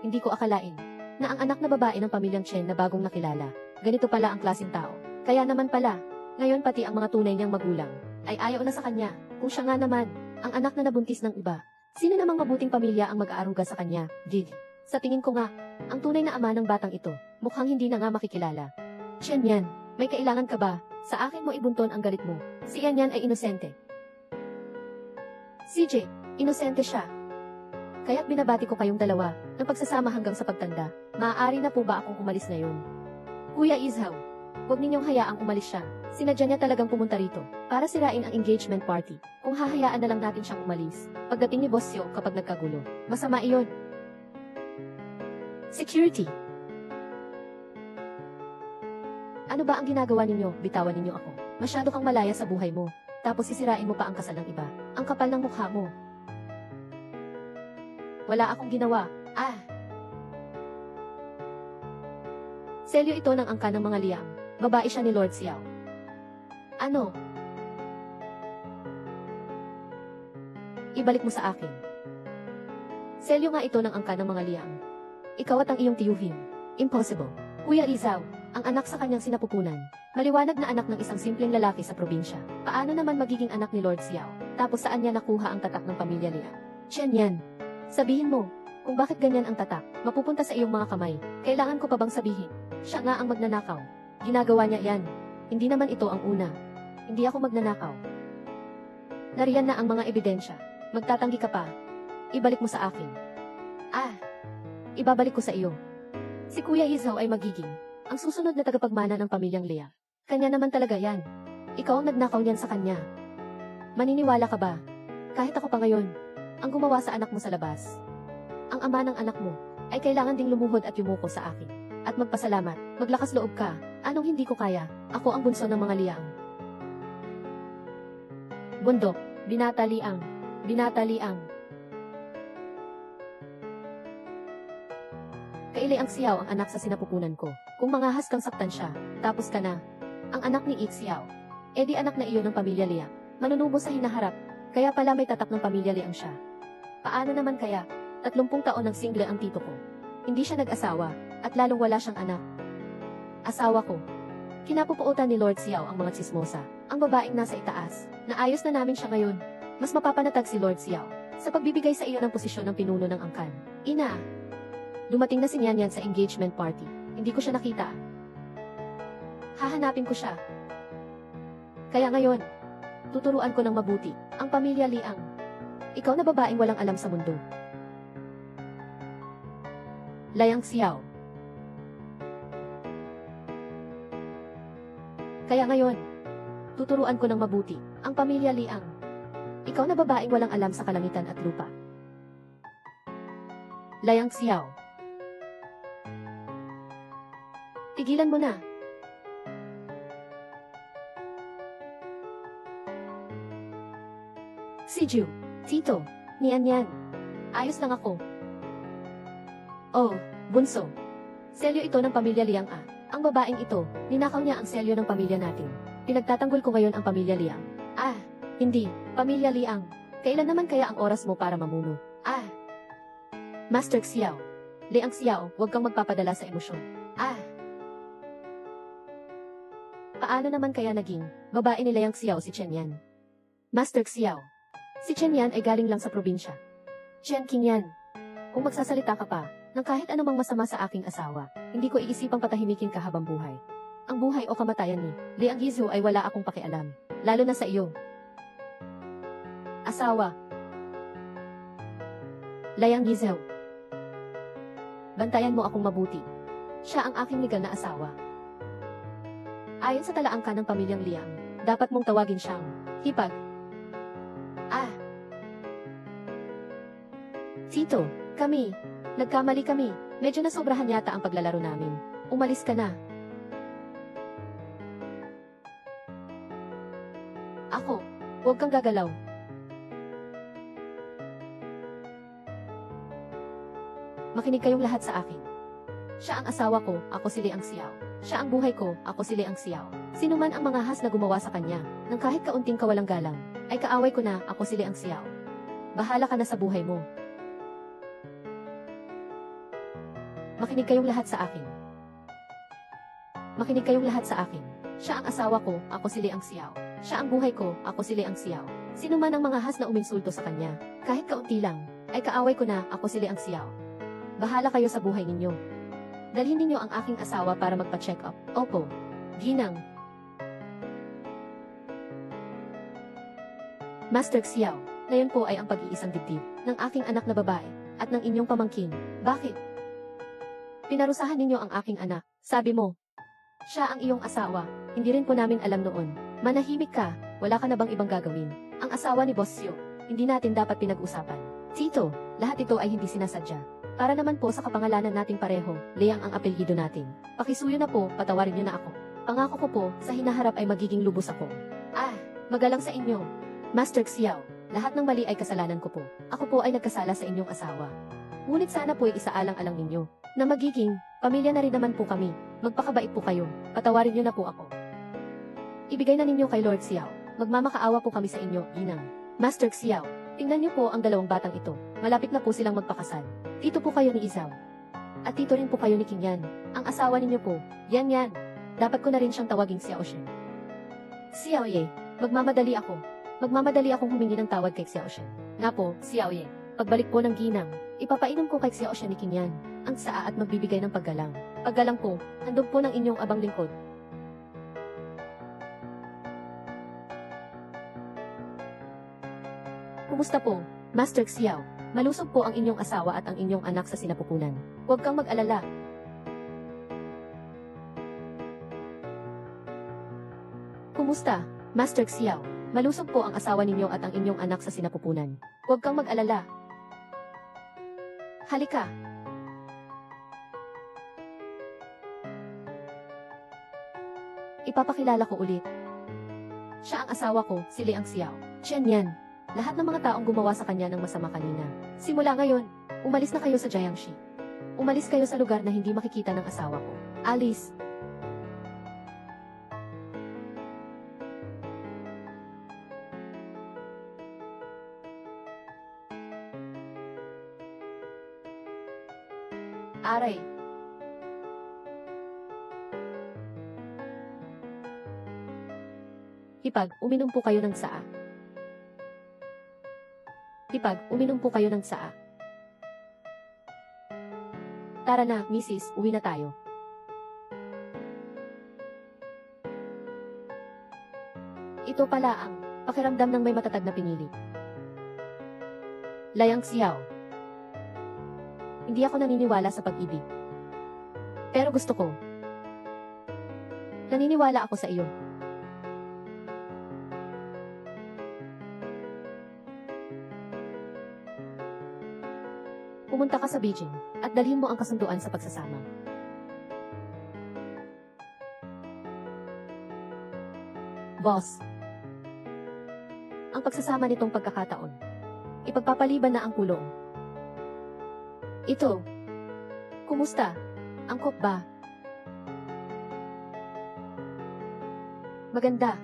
Hindi ko akalain na ang anak na babae ng pamilyang Chen na bagong nakilala. Ganito pala ang klaseng tao. Kaya naman pala, ngayon pati ang mga tunay niyang magulang ay ayaw na sa kanya. Kung siya nga naman, ang anak na nabuntis ng iba. Sino namang mabuting pamilya ang mag-aaruga sa kanya? Gigi. Sa tingin ko nga, ang tunay na ama ng batang ito, mukhang hindi na nga makikilala. Chen Yan, may kailangan ka ba? Sa akin mo ibunton ang galit mo. Si Yan Yan ay inosente. CJ, inosente siya. Kaya't binabati ko kayong dalawa ng pagsasama hanggang sa pagtanda. Maaari na po ba akong umalis ngayon? Kuya Izhaw, huwag ninyong hayaang umalis siya. Sinadya niya talagang pumunta rito para sirain ang engagement party. Kung hahayaan na lang natin siyang umalis, pagdating ni Boss Yo kapag nagkagulo, masama iyon. Security. Ano ba ang ginagawa ninyo? Bitawan ninyo ako. Masyado kang malaya sa buhay mo. Tapos sisirain mo pa ang kasal ng iba. Ang kapal ng mukha mo. Wala akong ginawa. Selyo ito ng angka ng mga liyang. Babae siya ni Lord Xiao. Ano? Ibalik mo sa akin. Selyo nga ito ng angka ng mga liyang. Ikaw at ang iyong tiyuhin. Impossible. Kuya Izao, ang anak sa kanyang sinapupunan. Maliwanag na anak ng isang simpleng lalaki sa probinsya. Paano naman magiging anak ni Lord Xiao? Tapos saan niya nakuha ang tatak ng pamilya Liang? Chen Yan. Sabihin mo, kung bakit ganyan ang tatak, mapupunta sa iyong mga kamay. Kailangan ko pa bang sabihin? Siya nga ang magnanakaw. Ginagawa niya yan. Hindi naman ito ang una. Hindi ako magnanakaw. Nariyan na ang mga ebidensya. Magtatanggi ka pa. Ibalik mo sa akin. Ibabalik ko sa iyo. Si Kuya Izao ay magiging ang susunod na tagapagmana ng pamilyang Liang. Kanya naman talaga yan. Ikaw ang nagnakaw niyan sa kanya. Maniniwala ka ba? Kahit ako pa ngayon, ang gumawa sa anak mo sa labas. Ang ama ng anak mo ay kailangan ding lumuhod at yumuko sa akin. At magpasalamat, maglakas loob ka. Anong hindi ko kaya? Ako ang bunso ng mga Liang. Bundok, binata Liang. Binata Liang. Kailay ang Xiao ang anak sa sinapupunan ko. Kung mangahas kang saktan siya, tapos ka na. Ang anak ni Ik Xiao. Di anak na iyon ng pamilya Liang. Manunubo sa hinaharap. Kaya pala may tatak ng pamilya Liang siya. Paano naman kaya? 30 taon ng single ang tito ko. Hindi siya nag-asawa, at lalong wala siyang anak. Asawa ko. Kinapupuotan ni Lord Xiao ang mga tsismosa. Ang babaeng nasa itaas. Naayos na namin siya ngayon. Mas mapapanatag si Lord Xiao sa pagbibigay sa iyo ng posisyon ng pinuno ng angkan. Ina. Dumating na si Yan Yan sa engagement party. Hindi ko siya nakita. Hahanapin ko siya. Kaya ngayon, tuturuan ko ng mabuti ang pamilya Liang. Ikaw na babaeng walang alam sa mundo. Liang Xiao. Kaya ngayon, tuturuan ko ng mabuti ang pamilya Liang. Ikaw na babaeng walang alam sa kalangitan at lupa. Liang Xiao. Tigilan mo na. Si Ju, Tito, Nian Yan. Ayos lang ako. Oh, bunso. Selyo ito ng pamilya Liang ah. Ang babaeng ito, ninakaw niya ang selyo ng pamilya natin. Pinagtatanggol ko ngayon ang pamilya Liang. Hindi, pamilya Liang. Kailan naman kaya ang oras mo para mamuno? Master Xiao. Liang Xiao, huwag kang magpapadala sa emosyon. Paano naman kaya naging babae ni Liang Xiao si Chen Yan? Master Xiao. Si Chen Yan ay galing lang sa probinsya. Chen King Yan. Kung magsasalita ka pa ng kahit anumang masama sa aking asawa, hindi ko iisipang patahimikin ka habang buhay. Ang buhay o kamatayan ni Liang Yizhu ay wala akong pakialam, lalo na sa iyo. Asawa. Liang Yizhu. Bantayan mo akong mabuti. Siya ang aking legal na asawa. Ayon sa talaangka ng pamilyang Liang, dapat mong tawagin siyang hipag. Tito, nagkamali kami. Medyo nasobrahan yata ang paglalaro namin. Umalis ka na. Ako, huwag kang gagalaw. Makinig kayong lahat sa akin. Siya ang asawa ko, ako si Liang Xiao. Siya ang buhay ko, ako si Liang Xiao. Sino man ang mga has na gumawa sa kanya, ng kahit kaunting kawalang galang, ay kaaway ko na, ako si Liang Xiao. Bahala ka na sa buhay mo. Makinig kayong lahat sa akin. Makinig kayong lahat sa akin. Siya ang asawa ko, ako si Liang Xiao. Siya ang buhay ko, ako si Liang Xiao. Sino man ang mga has na uminsulto sa kanya, kahit kaunti lang, ay kaaway ko na, ako si Liang Xiao. Bahala kayo sa buhay ninyo. Dalhin ninyo ang aking asawa para magpa-check up. Opo. Ginang. Master Xiao, ngayon po ay ang pag-iisang dibdib ng aking anak na babae at ng inyong pamangkin. Bakit? Pinarusahan ninyo ang aking anak. Sabi mo, siya ang iyong asawa. Hindi rin po namin alam noon. Manahimik ka, wala ka na bang ibang gagawin? Ang asawa ni Boss Xiao, hindi natin dapat pinag-usapan. Tito, lahat ito ay hindi sinasadya. Para naman po sa kapangalanan nating pareho, Liang ang apelyido natin. Pakisuyo na po, patawarin niyo na ako. Pangako ko po, sa hinaharap ay magiging lubos ako. Magalang sa inyo. Master Xiao, lahat ng mali ay kasalanan ko po. Ako po ay nagkasala sa inyong asawa. Ngunit sana po ay isaalang-alang ninyo, na magiging, pamilya na rin naman po kami. Magpakabait po kayo, patawarin niyo na po ako. Ibigay na ninyo kay Lord Xiao. Magmamakaawa po kami sa inyo, Ginang. Master Xiao, tingnan niyo po ang dalawang batang ito. Malapit na po silang magpakasal. Tito po kayo ni Izao. At tito rin po kayo ni Qingyan. Ang asawa ninyo po, yan. Dapat ko na rin siyang tawaging Xiao Shen. Xiao Ye, magmamadali ako. Magmamadali akong humingi ng tawad kay Xiao Shen. Nga po, Xiao Ye, pagbalik po ng ginang, ipapainom ko kay Xiao Shen ni Qingyan ang saa at magbibigay ng paggalang. Paggalang po, handog po ng inyong abang lingkod. Kumusta po, Master Xiao? Malusog po ang inyong asawa at ang inyong anak sa sinapupunan. Huwag kang mag-alala. Kumusta, Master Xiao? Malusog po ang asawa ninyo at ang inyong anak sa sinapupunan. Huwag kang mag-alala. Halika. Ipapakilala ko ulit. Siya ang asawa ko, si Liang Xiao. Chen yan. Lahat ng mga taong gumawa sa kanya ng masama kanina. Simula ngayon, umalis na kayo sa Jiangxi. Umalis kayo sa lugar na hindi makikita ng asawa ko. Alice. Aray. Hipag, uminom po kayo ng saa. Hipag, uminom po kayo ng saa. Tara na, Mrs., uwi na tayo. Ito pala ang pakiramdam ng may matatag na pinili. Liang Xiao. Hindi ako naniniwala sa pag-ibig. Pero gusto ko. Naniniwala ako sa iyo. Pumunta ka sa Beijing, at dalhin mo ang kasunduan sa pagsasama. Boss. Ang pagsasama nitong pagkakataon. Ipagpapaliban na ang kulong. Ito. Kumusta? Angkop ba? Maganda.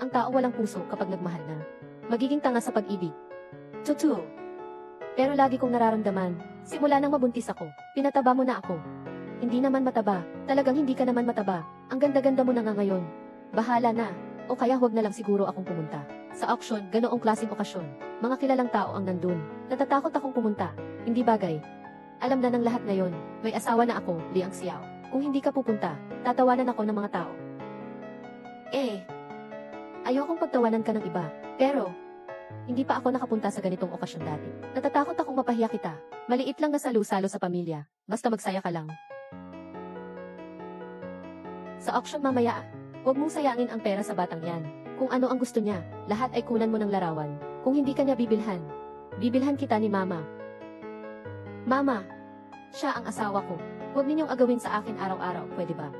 Ang tao walang puso kapag nagmahal na. Magiging tanga sa pag-ibig. Totoo. Pero lagi kong nararamdaman, simula nang mabuntis ako, pinataba mo na ako. Hindi naman mataba, talagang hindi ka naman mataba, ang ganda-ganda mo na nga ngayon. Bahala na, o kaya huwag na lang siguro akong pumunta. Sa auction, ganoong klaseng okasyon, mga kilalang tao ang nandun. Natatakot akong pumunta, hindi bagay. Alam na ng lahat ngayon, may asawa na ako, Liang Xiao. Kung hindi ka pupunta, tatawanan ako ng mga tao. Ayokong pagtawanan ka ng iba, pero hindi pa ako nakapunta sa ganitong okasyon dati. Natatakot akong mapahiya kita. Maliit lang na salo-salo sa pamilya. Basta magsaya ka lang. Sa auction mamaya, huwag mong sayangin ang pera sa batang yan. Kung ano ang gusto niya, lahat ay kunan mo ng larawan. Kung hindi ka niya bibilhan, bibilhan kita ni Mama. Mama, siya ang asawa ko. Huwag ninyong agawin sa akin araw-araw, pwede ba?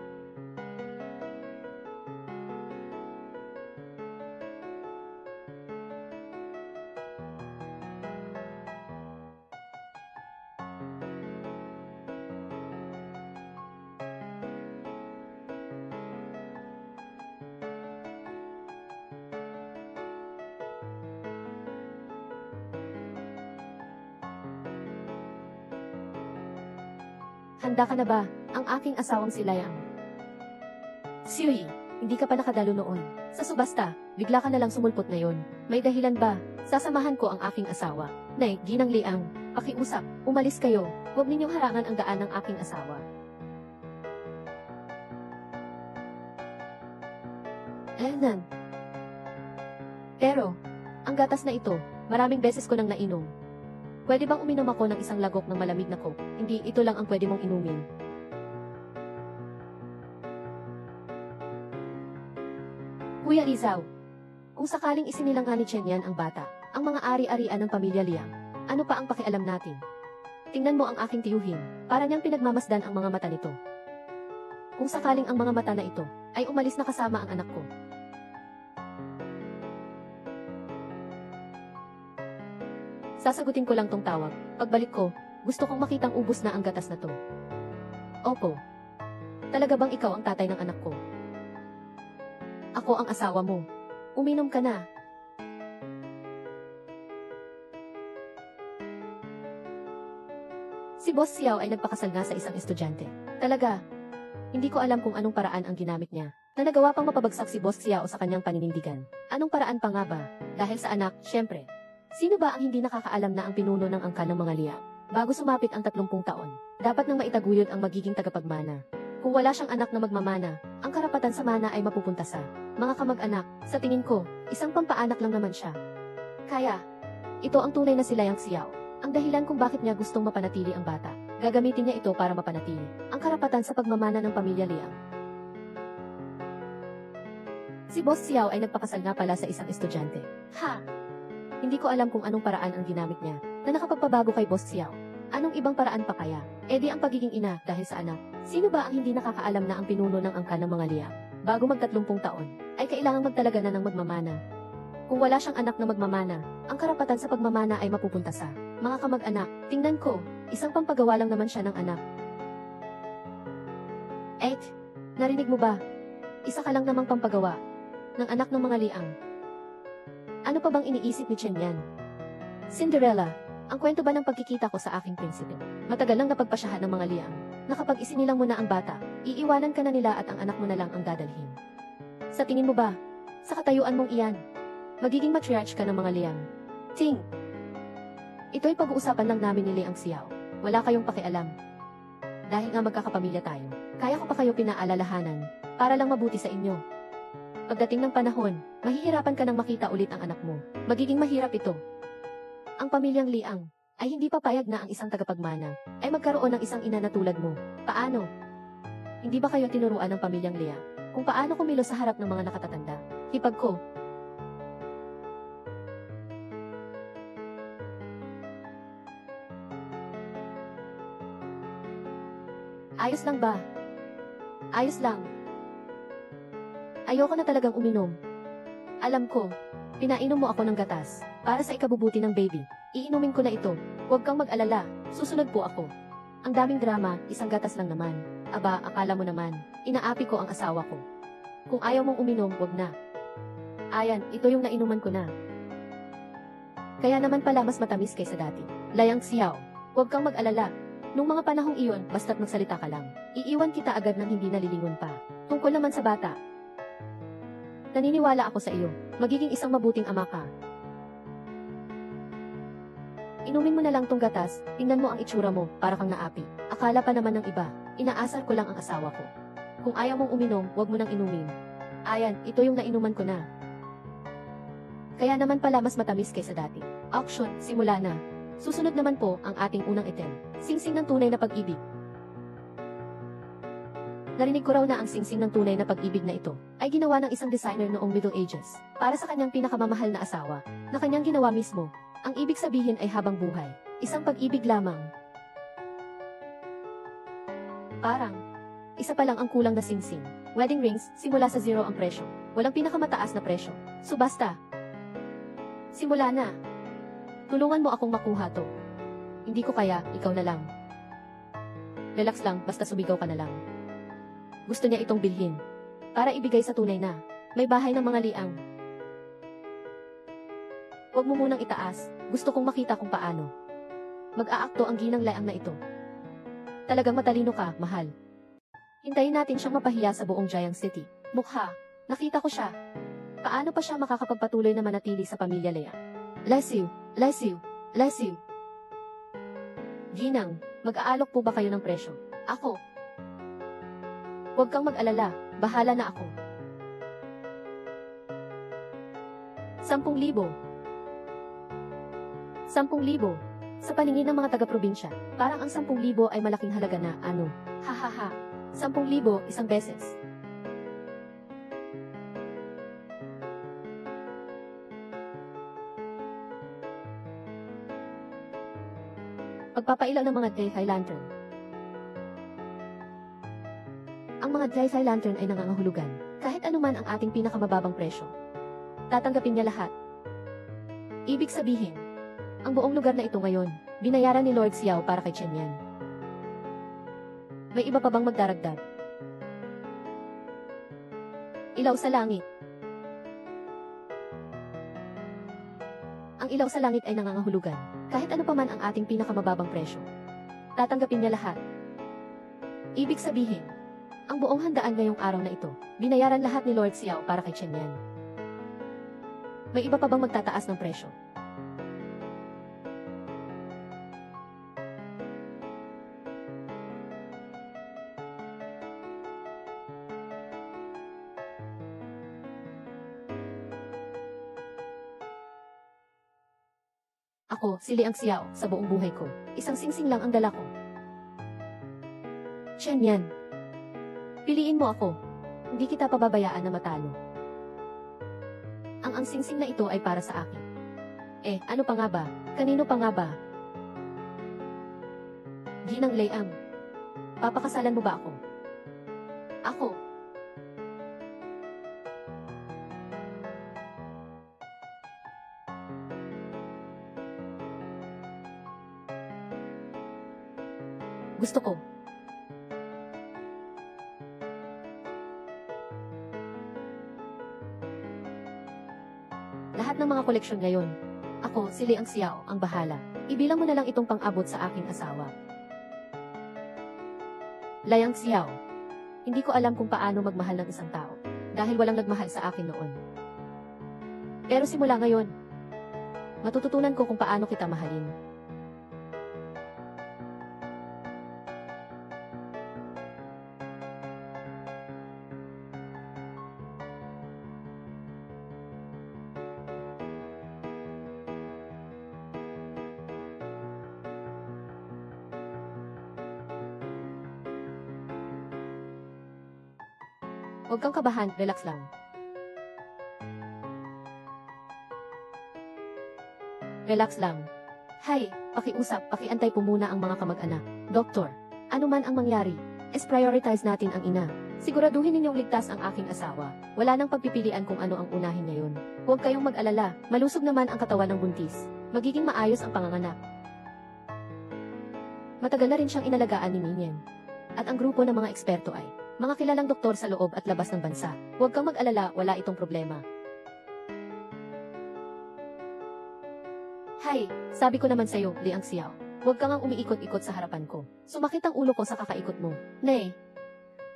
Handa ka na ba? Ang aking asawang si Layang. Sui, hindi ka pa nakadalo noon. Sa subasta, bigla ka na lang sumulpot ngayon. May dahilan ba? Sasamahan ko ang aking asawa. Nay, Ginang Liang, pakiusap, umalis kayo. Huwag ninyong harangan ang daan ng aking asawa. Nan. Pero, ang gatas na ito, maraming beses ko nang nainom. Pwede bang uminom ako ng isang lagok ng malamig na coke? Hindi, ito lang ang pwede mong inumin. Kuya Rizal, kung sakaling isinilangan ni Chen Yan ang bata, ang mga ari-arian ng pamilya Liang, ano pa ang pakialam natin? Tingnan mo ang aking tiyuhin, para niyang pinagmamasdan ang mga mata nito. Kung sakaling ang mga mata na ito, ay umalis na kasama ang anak ko. Sasagutin ko lang tong tawag. Pagbalik ko, gusto kong makitang ubos na ang gatas na to. Opo. Talaga bang ikaw ang tatay ng anak ko? Ako ang asawa mo. Uminom ka na. Si Boss Xiao ay nagpakasal nga sa isang estudyante. Talaga. Hindi ko alam kung anong paraan ang ginamit niya, na nagawa pang mapabagsak si Boss Xiao sa kanyang paninindigan. Anong paraan pa nga ba? Dahil sa anak, syempre. Sino ba ang hindi nakakaalam na ang pinuno ng angkan ng mga Liang? Bago sumapit ang 30 taon, dapat nang maitaguyod ang magiging tagapagmana. Kung wala siyang anak na magmamana, ang karapatan sa mana ay mapupunta sa mga kamag-anak. Sa tingin ko, isang pampaanak lang naman siya. Kaya, ito ang tunay na si Layang Xiao. Ang dahilan kung bakit niya gustong mapanatili ang bata. Gagamitin niya ito para mapanatili ang karapatan sa pagmamana ng pamilya Liang. Si Boss Xiao ay nagpakasal nga pala sa isang estudyante. Ha! Hindi ko alam kung anong paraan ang ginamit niya, na nakapagpabago kay Boss Xiao. Anong ibang paraan pa kaya? E di ang pagiging ina dahil sa anak. Sino ba ang hindi nakakaalam na ang pinuno ng angkan ng mga Liang, bago mag-30 taon, ay kailangang magtalaga na ng magmamana? Kung wala siyang anak na magmamana, ang karapatan sa pagmamana ay mapupunta sa mga kamag-anak. Tingnan ko, isang pampagawa lang naman siya ng anak. Narinig mo ba? Isa ka lang namang pampagawa ng anak ng mga Liang. Ano pa bang iniisip ni Chen Yan? Cinderella, ang kwento ba ng pagkikita ko sa aking prinsipe? Matagal nang napagpasyahan ng mga Liang, na kapag isinilang mo na ang bata, iiwanan ka na nila at ang anak mo na lang ang dadalhin. Sa tingin mo ba, sa katayuan mong iyan, magiging matriarch ka ng mga Liang? Ting! Ito'y pag-uusapan lang namin ni Liang Xiao. Wala kayong pakialam. Dahil nga magkakapamilya tayo, kaya ko pa kayo pinaalalahanan, para lang mabuti sa inyo. Pagdating ng panahon, mahihirapan ka nang makita ulit ang anak mo. Magiging mahirap ito. Ang pamilyang Liang ay hindi papayag na ang isang tagapagmana ay magkaroon ng isang ina na tulad mo. Paano? Hindi ba kayo tinuruan ng pamilyang Liang kung paano kumilos sa harap ng mga nakatatanda? Hipag ko. Ayos lang ba? Ayos lang. Ayoko na talagang uminom. Alam ko, pinainom mo ako ng gatas, para sa ikabubuti ng baby. Iinumin ko na ito. Huwag kang mag-alala, susunod po ako. Ang daming drama, isang gatas lang naman. Aba, akala mo naman, inaapi ko ang asawa ko. Kung ayaw mong uminom, huwag na. Ayan, ito yung nainuman ko na. Kaya naman pala mas matamis kaysa dati. Layang Xiao, huwag kang mag-alala. Nung mga panahong iyon, basta't magsalita ka lang, iiwan kita agad ng hindi nalilingon pa. Tungkol naman sa bata, naniniwala ako sa iyo. Magiging isang mabuting ama ka. Inumin mo na lang tong gatas, tingnan mo ang itsura mo, para kang naapi. Akala pa naman ng iba, inaasar ko lang ang asawa ko. Kung ayaw mong uminom, huwag mo nang inumin. Ayan, ito yung nainuman ko na. Kaya naman pala mas matamis kaysa dati. Auction, simula na. Susunod naman po ang ating unang item. Singsing ng tunay na pag-ibig. Narinig ko raw na ang singsing ng tunay na pag-ibig na ito ay ginawa ng isang designer noong Middle Ages para sa kanyang pinakamamahal na asawa na kanyang ginawa mismo. Ang ibig sabihin ay habang buhay. Isang pag-ibig lamang. Parang, isa pa lang ang kulang na singsing. Wedding rings, simula sa 0 ang presyo. Walang pinakamataas na presyo. Subasta. Simula na. Tulungan mo akong makuha to. Hindi ko kaya, ikaw na lang. Relax lang, basta sumigaw ka na lang. Gusto niya itong bilhin. Para ibigay sa tunay na may bahay ng mga Liang. Huwag mo munang itaas. Gusto kong makita kung paano mag-aakto ang ginang Liang na ito. Talagang matalino ka, mahal. Hintayin natin siyang mapahiya sa buong Giant City. Mukha, nakita ko siya. Paano pa siya makakapagpatuloy na manatili sa pamilya Lea? Lesiu, Lesiu, Lesiu. Ginang, mag-aalok po ba kayo ng presyo? Ako. Huwag kang mag-alala, bahala na ako. 10,000. 10,000. Sa paningin ng mga taga-probinsya, parang ang 10,000 ay malaking halaga na, ano? Hahaha. 10,000 isang beses. Pagpapailaw ng mga Daytime Lantern. Ang mga Daytime Lantern ay nangangahulugan, kahit anuman ang ating pinakamababang presyo. Tatanggapin niya lahat. Ibig sabihin, ang buong lugar na ito ngayon, binayaran ni Lord Xiao para kay Chen Yan. May iba pa bang magdaragdag? Ilaw sa langit. Ang ilaw sa langit ay nangangahulugan, kahit ano pa man ang ating pinakamababang presyo. Tatanggapin niya lahat. Ibig sabihin, ang buong handaan ngayong araw na ito, binayaran lahat ni Lord Xiao para kay Chen Yan. May iba pa bang magtataas ng presyo? Ako, si Liang Xiao, sa buong buhay ko. Isang singsing lang ang dala ko. Chen Yan. Piliin mo ako. Hindi kita pababayaan na matalo. Ang singsing na ito ay para sa akin. Ano pa nga ba? Kanino pa nga ba? Ginang Liang. Papakasalan mo ba ako? Ako. Gusto ko. Lahat ng mga koleksyon ngayon. Ako, si Liang Xiao, ang bahala. Ibilang mo na lang itong pang-abot sa aking asawa. Liang Xiao. Hindi ko alam kung paano magmahal ng isang tao. Dahil walang nagmahal sa akin noon. Pero simula ngayon, matututunan ko kung paano kita mahalin. Huwag kang kabahan, relax lang. Relax lang. Hay, pakiusap, pakiantay po muna ang mga kamag-anak. Doktor, ano man ang mangyari, prioritize natin ang ina. Siguraduhin ninyong ligtas ang aking asawa. Wala nang pagpipilian kung ano ang unahin ngayon. Huwag kayong mag-alala, malusog naman ang katawan ng buntis. Magiging maayos ang panganganak. Matagal na rin siyang inalagaan ni Minyan. At ang grupo ng mga eksperto ay mga kilalang doktor sa loob at labas ng bansa. Huwag kang mag-alala, wala itong problema. Hay, sabi ko naman sa'yo, Liang Xiao. Huwag kang umiikot-ikot sa harapan ko. Sumakit ang ulo ko sa kakaikot mo. Nay,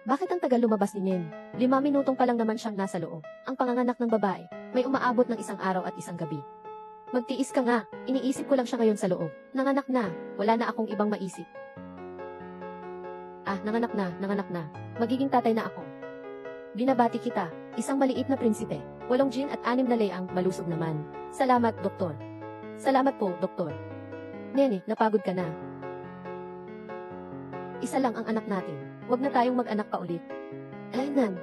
bakit ang tagal lumabas ni Nen? 5 minutong pa lang naman siyang nasa loob. Ang panganganak ng babae, may umaabot ng 1 araw at 1 gabi. Magtiis ka nga, iniisip ko lang siya ngayon sa loob. Nanganak na, wala na akong ibang maisip. Nanganak na. Magiging tatay na ako. Binabati kita, isang maliit na prinsipe, 8 Jin at 6 na Liang, malusog naman. Salamat, doktor. Salamat po, doktor. Nene, napagod ka na. Isa lang ang anak natin. Huwag na tayong mag-anak pa ulit. Nan.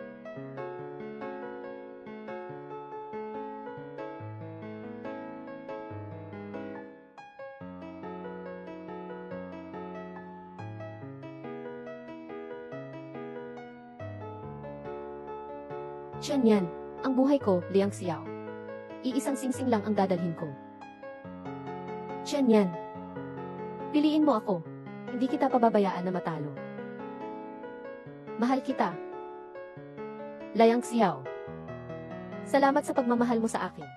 Chen Yan, ang buhay ko, Liang Xiao. Iisang singsing lang ang dadalhin ko. Chen Yan, piliin mo ako. Hindi kita pababayaan na matalo. Mahal kita. Liang Xiao. Salamat sa pagmamahal mo sa akin.